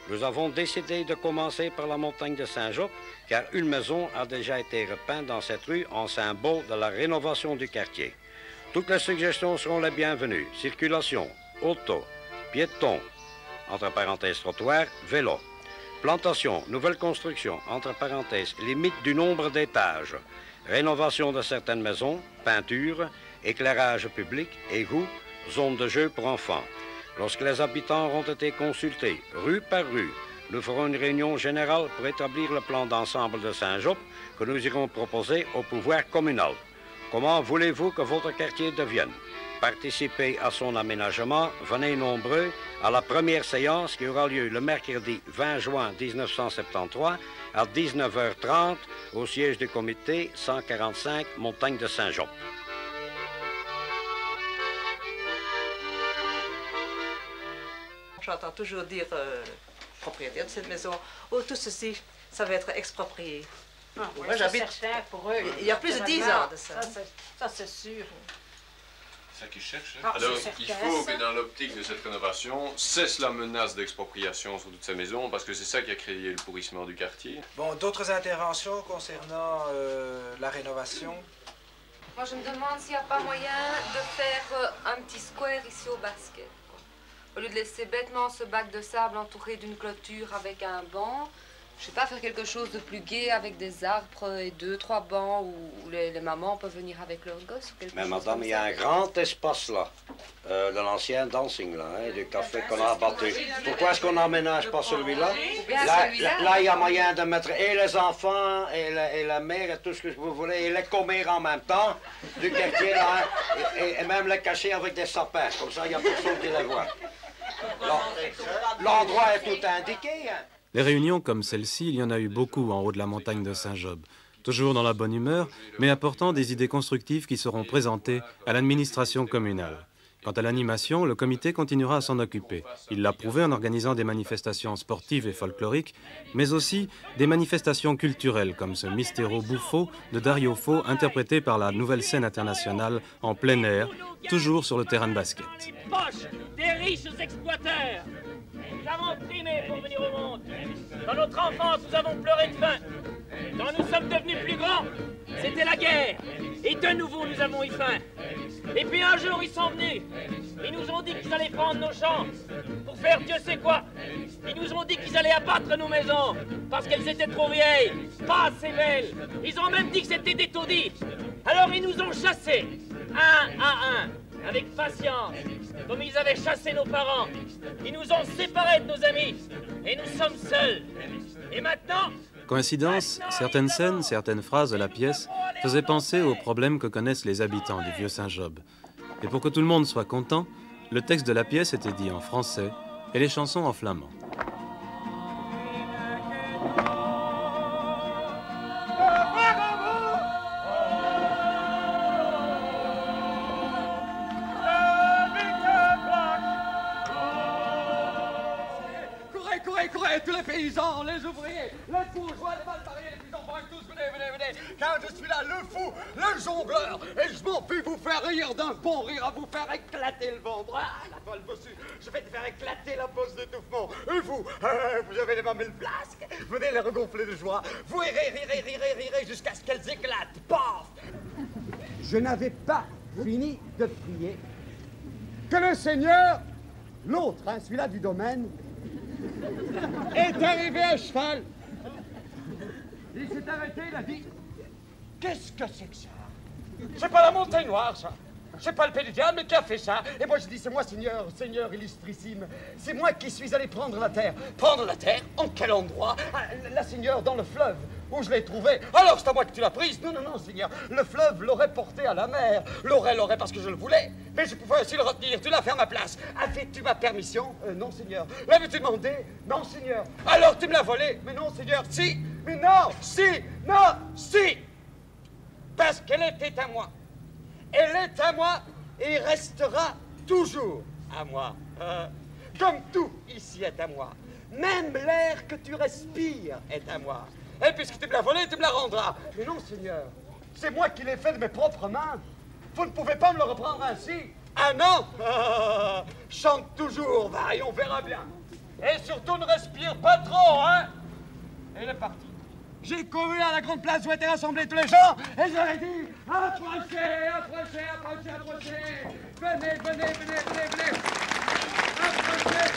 Nous avons décidé de commencer par la montagne de Saint-Job, car une maison a déjà été repeinte dans cette rue en symbole de la rénovation du quartier. Toutes les suggestions seront les bienvenues. Circulation, auto, piétons, entre parenthèses trottoir, vélo. Plantation, nouvelle construction, entre parenthèses, limite du nombre d'étages. Rénovation de certaines maisons, peinture, éclairage public, égouts, zone de jeu pour enfants. Lorsque les habitants auront été consultés, rue par rue, nous ferons une réunion générale pour établir le plan d'ensemble de Saint-Job que nous irons proposer au pouvoir communal. Comment voulez-vous que votre quartier devienne? Participez à son aménagement, venez nombreux à la première séance qui aura lieu le mercredi 20 juin 1973 à 19h30 au siège du comité 145 Montagne de Saint-Job. J'entends toujours dire propriétaire de cette maison, oh tout ceci, ça va être exproprié. Moi, j'habite. Pour eux. Il y a plus de 10 ans de ça. Ça, c'est sûr. C'est ça qu'ils cherchent. Ah, Alors, c'est il certain, faut ça. que dans l'optique de cette rénovation, cesse la menace d'expropriation sur toutes ces maisons, parce que c'est ça qui a créé le pourrissement du quartier. Bon, d'autres interventions concernant la rénovation? Moi, je me demande s'il n'y a pas moyen de faire un petit square ici au basket, quoi. Au lieu de laisser bêtement ce bac de sable entouré d'une clôture avec un banc, je sais pas, faire quelque chose de plus gai avec des arbres et 2-3 bancs où les mamans peuvent venir avec leurs gosses. Ou quelque Mais chose madame, comme il y a ça. un grand espace là, de l'ancien dancing là, hein, du café qu'on a abattu. Pourquoi est-ce qu'on n'emménage pas celui-là? Là, il y a moyen de mettre et les enfants, et la mère, et tout ce que vous voulez, et les commères en même temps, du quartier là, hein, et même les cacher avec des sapins. Comme ça, il n'y a personne qui les voit. L'endroit est tout indiqué, hein. Les réunions comme celle-ci, il y en a eu beaucoup en haut de la montagne de Saint-Job. Toujours dans la bonne humeur, mais apportant des idées constructives qui seront présentées à l'administration communale. Quant à l'animation, le comité continuera à s'en occuper. Il l'a prouvé en organisant des manifestations sportives et folkloriques, mais aussi des manifestations culturelles comme ce Mistero Buffo de Dario Fo, interprété par la Nouvelle Scène Internationale en plein air, toujours sur le terrain de basket. Poche des riches exploiteurs. Nous avons primé pour venir au monde. Dans notre enfance, nous avons pleuré de faim. Quand nous sommes devenus plus grands, c'était la guerre. Et de nouveau, nous avons eu faim. Et puis un jour, ils sont venus. Ils nous ont dit qu'ils allaient prendre nos champs pour faire Dieu sait quoi. Ils nous ont dit qu'ils allaient abattre nos maisons parce qu'elles étaient trop vieilles, pas assez belles. Ils ont même dit que c'était des taudis. Alors ils nous ont chassés, un à un. Avec patience, comme ils avaient chassé nos parents. Ils nous ont séparés de nos amis. Et nous sommes seuls. Et maintenant... Coïncidence, certaines scènes, certaines phrases de la pièce faisaient penser aux problèmes que connaissent les habitants du vieux Saint-Job. Et pour que tout le monde soit content, le texte de la pièce était dit en français et les chansons en flamand. Courez, tous les paysans, les ouvriers, les bourgeois, les malpariés, les petits enfants, tous, venez, car je suis là, le fou, le jongleur, et je m'en puis vous faire rire d'un bon rire, à vous faire éclater le ventre. Ah, la folle bossue, je vais te faire éclater la poche d'étouffement. Et vous, vous avez les mamelles flasques, venez les regonfler de joie, vous rirez jusqu'à ce qu'elles éclatent, paf. Je n'avais pas fini de prier que le Seigneur, l'autre, hein, celui-là du domaine, est arrivé à cheval. Il s'est arrêté, il a dit, qu'est-ce que c'est que ça? C'est pas la montagne noire, ça. C'est pas le Père du diable qui a fait ça. Et moi je dis, c'est moi, Seigneur, Seigneur illustrissime. C'est moi qui suis allé prendre la terre. Prendre la terre? En quel endroit? La Seigneur, dans le fleuve, où je l'ai trouvée. Alors c'est à moi que tu l'as prise? Non, Seigneur. Le fleuve l'aurait porté à la mer. L'aurait parce que je le voulais. Mais je pouvais aussi le retenir. Tu l'as fait à ma place. Avais-tu ma permission? Non, Seigneur. L'avais-tu demandé? Non, Seigneur. Alors tu me l'as volée? Mais non, Seigneur. Si. Mais non. Si. Parce qu'elle était à moi. Elle est à moi et restera toujours à moi. Comme tout ici est à moi. Même l'air que tu respires est à moi. Et puisque tu me l'as volé, tu me la rendras. Mais non, Seigneur, c'est moi qui l'ai fait de mes propres mains. Vous ne pouvez pas me le reprendre ainsi. Ah non. Chante toujours, va, et on verra bien. Et surtout, ne respire pas trop, hein. Et il est parti. J'ai couru à la grande place où étaient rassemblés tous les gens et je leur ai dit, approchez. Venez. Approchez.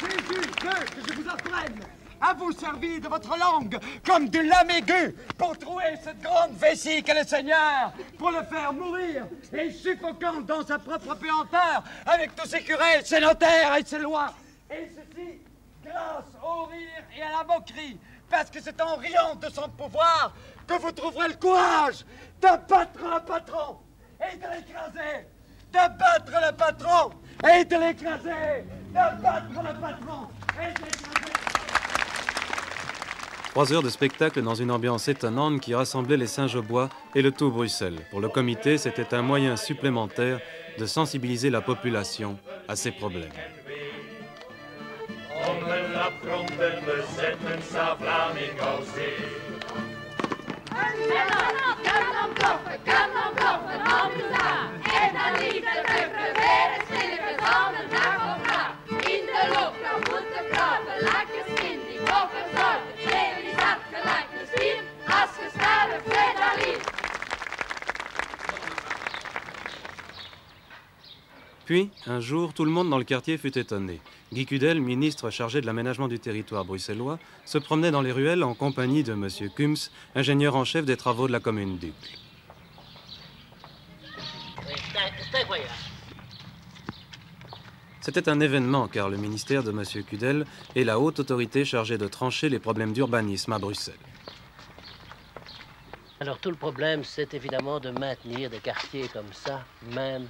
Jésus veut que je vous apprenne à vous servir de votre langue comme de lame aiguë pour trouver cette grande vessie qu'est le Seigneur, pour le faire mourir et suffocant dans sa propre puanteur avec tous ses curés, ses notaires et ses lois. Et ceci grâce au rire et à la moquerie, parce que c'est en riant de son pouvoir que vous trouverez le courage de battre le patron et de l'écraser, de battre le patron et de l'écraser, de battre le patron et de l'écraser. 3 heures de spectacle dans une ambiance étonnante qui rassemblait les Saint-Jobois et le tout Bruxelles. Pour le comité, c'était un moyen supplémentaire de sensibiliser la population à ces problèmes. gronden, we zetten Sa-Flamingo's neer. Kan dan bloffen, handen aan. En dan liefde buffelen, weer een stille zonnen dag op dag. In de lucht, dan moet de proppen, lekker skin, die koppen zorgen. Leven is hard gelijk een stier, als gestaan Frédéric. Puis, un jour, tout le monde dans le quartier fut étonné. Guy Cudel, ministre chargé de l'aménagement du territoire bruxellois, se promenait dans les ruelles en compagnie de M. Kums, ingénieur en chef des travaux de la commune d'Uccle. C'était un événement car le ministère de M. Cudel est la haute autorité chargée de trancher les problèmes d'urbanisme à Bruxelles. Alors tout le problème, c'est évidemment de maintenir des quartiers comme ça, même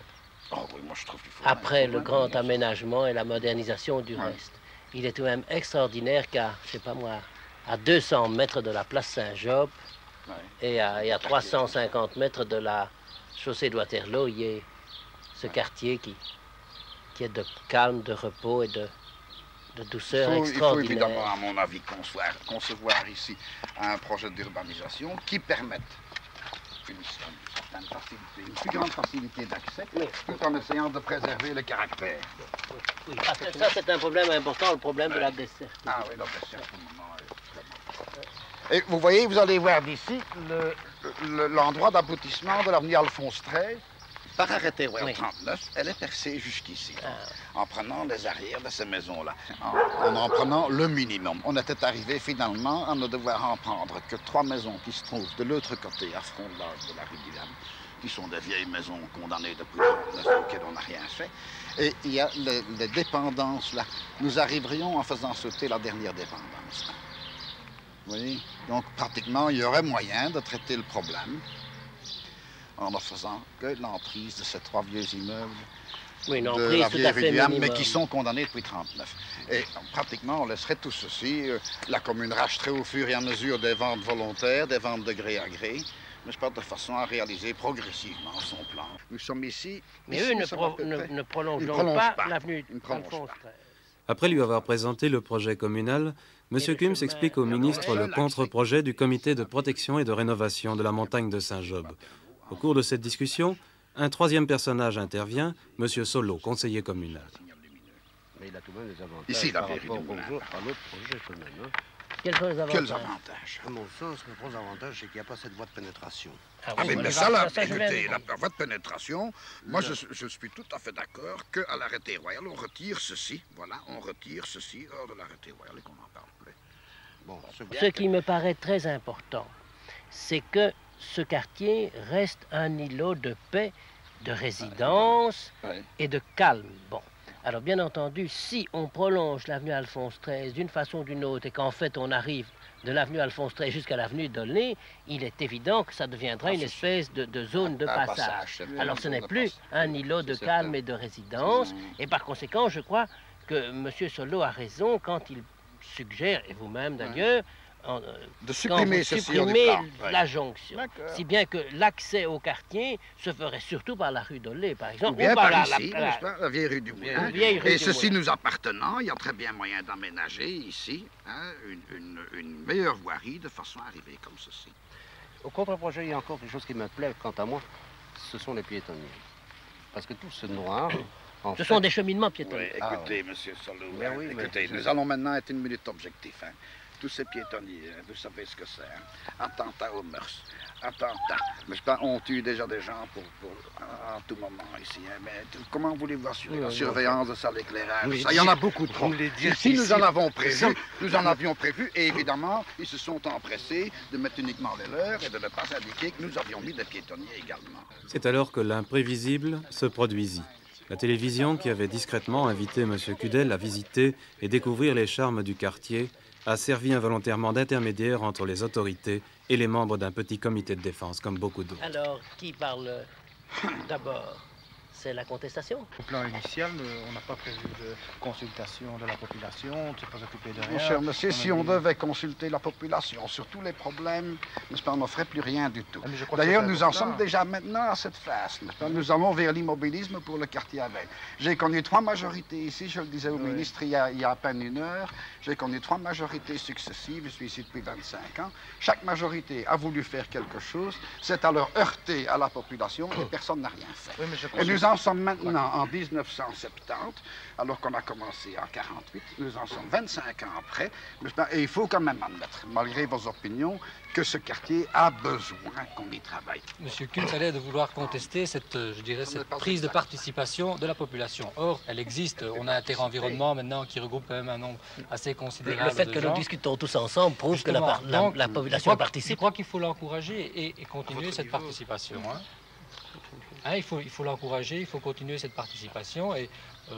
oui, moi, je trouve qu'il faut après le grand aménagement et la modernisation du reste. Il est tout de même extraordinaire qu'à, je sais pas moi, à 200 mètres de la place Saint-Job et à 350 mètres de la chaussée de Waterloo, il y ait ce quartier qui est de calme, de repos et de douceur extraordinaire. Il faut évidemment, à mon avis, concevoir ici un projet d'urbanisation qui permette une plus grande facilité d'accès, tout en essayant de préserver le caractère. Oui, parce que ça, c'est un problème important, le problème de la desserte. Ah oui, la desserte, pour le moment, est... Et vous voyez, vous allez voir d'ici l'endroit d'aboutissement de l'avenue Alphonse XIII. Par arrêté Royal 39, elle est percée jusqu'ici, en prenant les arrières de ces maisons-là, en prenant le minimum. On était arrivé finalement à ne devoir en prendre que 3 maisons qui se trouvent de l'autre côté, à front de l'âge de la rue Guillaume, qui sont des vieilles maisons condamnées depuis 1939, auxquelles on n'a rien fait. Et il y a les dépendances là. Nous arriverions en faisant sauter la dernière dépendance. Vous voyez? Donc pratiquement, il y aurait moyen de traiter le problème en ne faisant que l'emprise de ces 3 vieux immeubles de la vieille rue Guillaume, mais qui sont condamnés depuis 1939. Et pratiquement, on laisserait tout ceci. La commune racheterait au fur et à mesure des ventes volontaires, des ventes de gré à gré, mais pas de façon à réaliser progressivement son plan. Nous sommes ici... Mais eux ne prolongent pas l'avenue Alphonse XIII. Après lui avoir présenté le projet communal, M. Kums explique au ministre le contre-projet du comité de protection et de rénovation de la montagne de Saint-Job. Au cours de cette discussion, un 3e personnage intervient, M. Solo, conseiller communal. Mais il a tout de même des avantages ici, la par vérité rapport à l'autre projet quand même. Hein. Quels avantages? À mon sens, le gros avantage, c'est qu'il n'y a pas cette voie de pénétration. Mais ça, la voie de pénétration, moi, je suis tout à fait d'accord qu'à l'arrêté royal, on retire ceci, voilà, on retire ceci hors de l'arrêté royal et qu'on n'en parle plus. Bon, ce qui me paraît très important, c'est que ce quartier reste un îlot de paix, de résidence et de calme. Bon, alors bien entendu, si on prolonge l'avenue Alphonse XIII d'une façon ou d'une autre et qu'en fait on arrive de l'avenue Alphonse XIII jusqu'à l'avenue d'Aulnay, il est évident que ça deviendra une espèce de zone de passage. Alors ce n'est plus un îlot de calme et de résidence, et par conséquent, je crois que M. Solo a raison quand il suggère, et vous-même d'ailleurs, de supprimer la jonction, si bien que l'accès au quartier se ferait surtout par la rue d'Aulnay, par exemple, ou bien par ici, la vieille rue du Moulin. Et ceci nous appartenant, il y a très bien moyen d'aménager ici une meilleure voirie de façon à arriver comme ceci. Au contre-projet, il y a encore quelque chose qui me plaît, quant à moi, ce sont les piétonniers. Parce que tout ce noir... Ce sont des cheminements piétonniers. Oui, écoutez, monsieur Solo, écoutez, nous allons maintenant être une minute objectif. Tous ces piétonniers, vous savez ce que c'est. Attentat aux mœurs, attentat. Mais on tue déjà des gens à tout moment ici. Mais comment voulez-vous assurer la surveillance de ça, l'éclairage? Ça, il y en a beaucoup trop. Ici, nous en avons prévu, nous en avions prévu, et évidemment, ils se sont empressés de mettre uniquement les leurs et de ne pas indiquer que nous avions mis des piétonniers également. C'est alors que l'imprévisible se produisit. La télévision, qui avait discrètement invité M. Cudel à visiter et découvrir les charmes du quartier, a servi involontairement d'intermédiaire entre les autorités et les membres d'un petit comité de défense, comme beaucoup d'autres. Alors, qui parle d'abord? c'est la contestation. Au plan initial, on n'a pas prévu de consultation de la population, on ne s'est pas occupé de rien. Mon cher monsieur, si on devait consulter la population sur tous les problèmes, n'est-ce pas, on n'en ferait plus rien du tout. D'ailleurs, nous en sommes déjà maintenant à cette phase. Nous allons vers l'immobilisme pour le quartier Avel. J'ai connu 3 majorités ici, je le disais au ministre il y a à peine 1 heure. J'ai connu 3 majorités successives, je suis ici depuis 25 ans. Chaque majorité a voulu faire quelque chose, c'est alors heurté à la population et personne n'a rien fait. Et nous en sommes maintenant en 1970, alors qu'on a commencé en 48, nous en sommes 25 ans après, et il faut quand même admettre, malgré vos opinions, que ce quartier a besoin qu'on y travaille. Monsieur Kuhn, ça a l'air de vouloir contester cette, je dirais, cette prise de participation de la population. Or, elle existe. On a un terrain environnement maintenant qui regroupe quand même un nombre assez considérable de gens. Le fait que nous discutons tous ensemble prouve que la population participe. Je crois qu'il faut l'encourager et continuer cette participation. Il faut l'encourager, il faut continuer cette participation et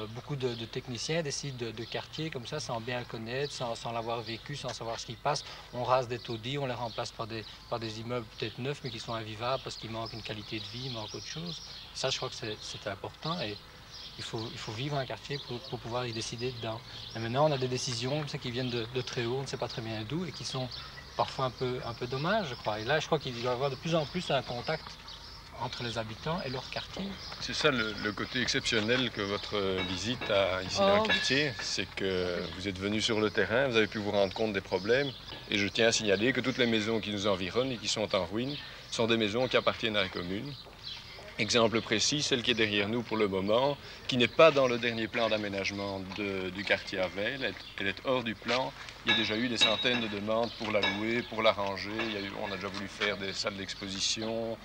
beaucoup de techniciens décident de quartiers comme ça sans bien le connaître, sans l'avoir vécu, sans savoir ce qui passe. On rase des taudis, on les remplace par des immeubles peut-être neufs mais qui sont invivables parce qu'il manque une qualité de vie, il manque autre chose. Ça, je crois que c'est important et il faut vivre un quartier pour pouvoir y décider dedans. Et maintenant, on a des décisions qui viennent de très haut, on ne sait pas très bien d'où et qui sont parfois un peu dommages, je crois. Et là, je crois qu'il doit y avoir de plus en plus un contact entre les habitants et leur quartier. C'est ça le côté exceptionnel que votre visite a ici dans le quartier, c'est que vous êtes venu sur le terrain, vous avez pu vous rendre compte des problèmes et je tiens à signaler que toutes les maisons qui nous environnent et qui sont en ruine sont des maisons qui appartiennent à la commune. Exemple précis, celle qui est derrière nous pour le moment, qui n'est pas dans le dernier plan d'aménagement du quartier Avel, elle est hors du plan. Il y a déjà eu des centaines de demandes pour la louer, pour la ranger. On a déjà voulu faire des salles d'exposition,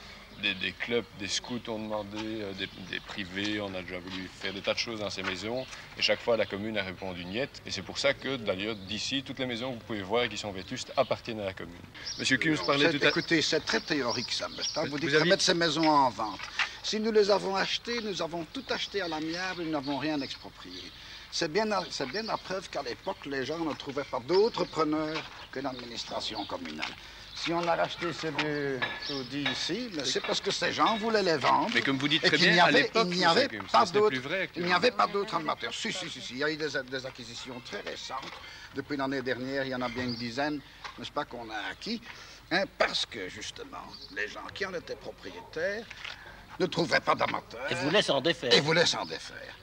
des clubs, des scouts ont demandé, des privés, on a déjà voulu faire des tas de choses dans ces maisons. Et chaque fois, la commune a répondu niet. Et c'est pour ça que, d'ailleurs, d'ici, toutes les maisons que vous pouvez voir et qui sont vétustes appartiennent à la commune. Monsieur Kuhn parlait tout à l'heure... Écoutez, c'est très théorique, ça, n'est-ce pas? Vous dites de mettre ces maisons en vente. Si nous les avons achetées, nous avons tout acheté à l'amiable, nous n'avons rien exproprié. C'est bien la preuve qu'à l'époque, les gens ne trouvaient pas d'autres preneurs que l'administration communale. Si on a racheté ces 2 taudis ici, c'est parce que ces gens voulaient les vendre. Mais comme vous dites très bien, à l'époque, il n'y avait pas d'autres amateurs. Si, il y a eu des acquisitions très récentes. Depuis l'année dernière, il y en a bien une dizaine, n'est-ce pas, qu'on a acquis. Parce que, justement, les gens qui en étaient propriétaires ne trouvaient pas d'amateurs. Et voulaient s'en défaire.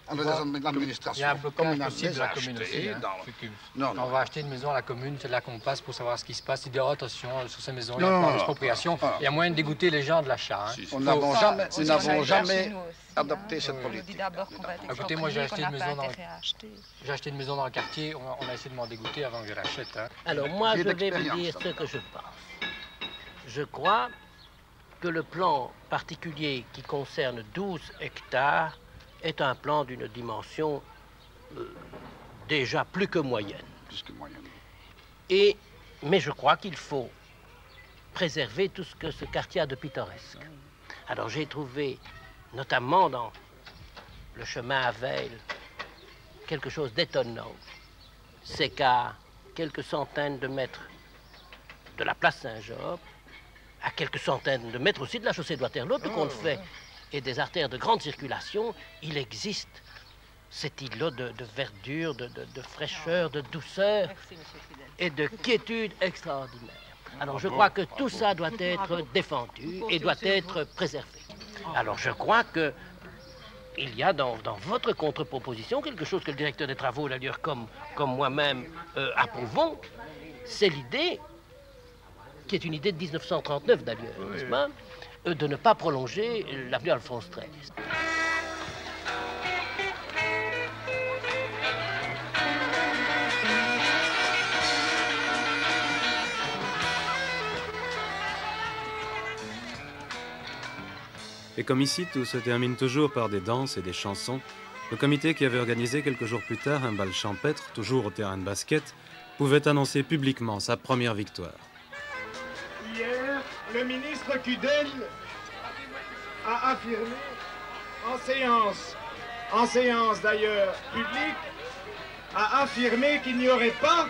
Alors, l'administration communale de la commune aussi. Quand on va acheter une maison à la commune, c'est là qu'on passe pour savoir ce qui se passe. Il dit, oh, attention, sur ces maisons, il y a pas d'expropriation. Il y a moyen de dégoûter les gens de l'achat. Nous n'avons jamais adopté cette politique. Écoutez, moi, j'ai acheté une maison dans le quartier. On a essayé de m'en dégoûter avant que je l'achète. Alors, moi, je vais vous dire ce que je pense. Je crois que le plan particulier qui concerne 12 hectares est un plan d'une dimension déjà plus que moyenne. Mais je crois qu'il faut préserver tout ce que ce quartier a de pittoresque. Alors j'ai trouvé, notamment dans le chemin Avel, quelque chose d'étonnant. C'est qu'à quelques centaines de mètres de la place Saint-Job, à quelques centaines de mètres aussi de la chaussée de Waterloo, tout compte fait, et des artères de grande circulation, il existe cet îlot de verdure, de fraîcheur, de douceur et de quiétude extraordinaire. Alors je crois que tout ça doit être défendu et doit être préservé. Alors je crois que il y a dans votre contre-proposition quelque chose que le directeur des travaux, d'ailleurs comme moi-même, approuvons, c'est l'idée qui est une idée de 1939 d'ailleurs, n'est-ce pas, de ne pas prolonger l'avenue Alphonse XIII. Et comme ici, tout se termine toujours par des danses et des chansons, le comité qui avait organisé quelques jours plus tard un bal champêtre, toujours au terrain de basket, pouvait annoncer publiquement sa première victoire. Hier, le ministre Cudel a affirmé en séance d'ailleurs publique, a affirmé qu'il n'y aurait pas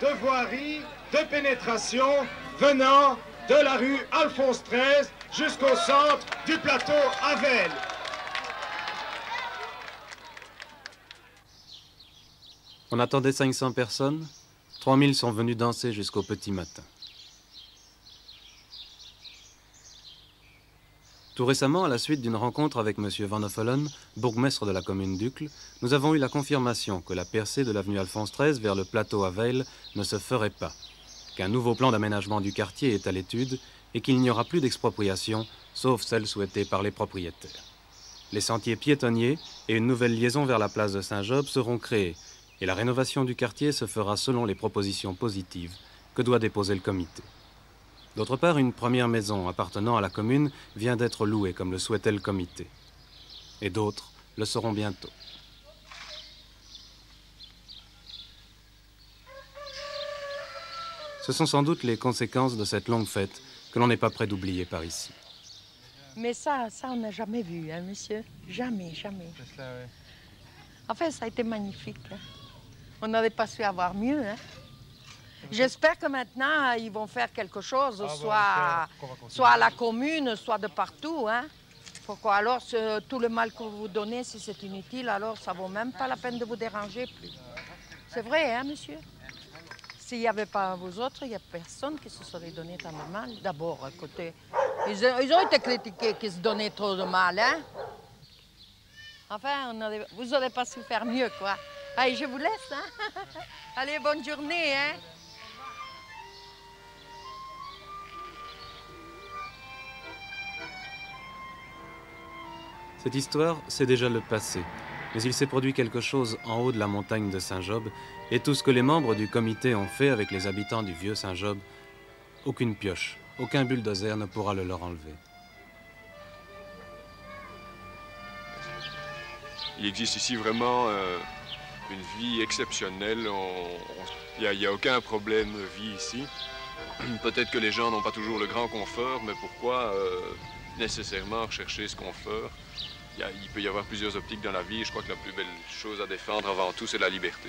de voirie de pénétration venant de la rue Alphonse XIII jusqu'au centre du plateau Avel. On attendait 500 personnes. 3000 sont venus danser jusqu'au petit matin. Tout récemment, à la suite d'une rencontre avec M. Van Offelen, bourgmestre de la commune d'Uccle, nous avons eu la confirmation que la percée de l'avenue Alphonse XIII vers le plateau à Veil ne se ferait pas, qu'un nouveau plan d'aménagement du quartier est à l'étude et qu'il n'y aura plus d'expropriation, sauf celle souhaitée par les propriétaires. Les sentiers piétonniers et une nouvelle liaison vers la place de Saint-Job seront créés et la rénovation du quartier se fera selon les propositions positives que doit déposer le comité. D'autre part, une première maison appartenant à la commune vient d'être louée comme le souhaitait le comité. Et d'autres le seront bientôt. Ce sont sans doute les conséquences de cette longue fête que l'on n'est pas prêt d'oublier par ici. Mais ça on n'a jamais vu, hein, monsieur? Jamais, jamais. En fait, ça a été magnifique. Hein. On n'aurait pas su avoir mieux, hein? J'espère que maintenant, ils vont faire quelque chose, soit à la commune, soit de partout. Hein? Pourquoi alors, tout le mal que vous vous donnez, si c'est inutile, alors ça ne vaut même pas la peine de vous déranger plus. C'est vrai, hein, monsieur? S'il n'y avait pas vous autres, il n'y a personne qui se serait donné tant de mal. D'abord, écoutez, ils ont été critiqués qu'ils se donnaient trop de mal, hein? Enfin, vous n'aurez pas su faire mieux, quoi. Allez, je vous laisse, hein? Allez, bonne journée, hein? Cette histoire, c'est déjà le passé, mais il s'est produit quelque chose en haut de la montagne de Saint-Job, et tout ce que les membres du comité ont fait avec les habitants du vieux Saint-Job, aucune pioche, aucun bulldozer ne pourra le leur enlever. Il existe ici vraiment une vie exceptionnelle, il n'y a aucun problème de vie ici. Peut-être que les gens n'ont pas toujours le grand confort, mais pourquoi nécessairement rechercher ce confort? Il peut y avoir plusieurs optiques dans la vie. Je crois que la plus belle chose à défendre avant tout, c'est la liberté.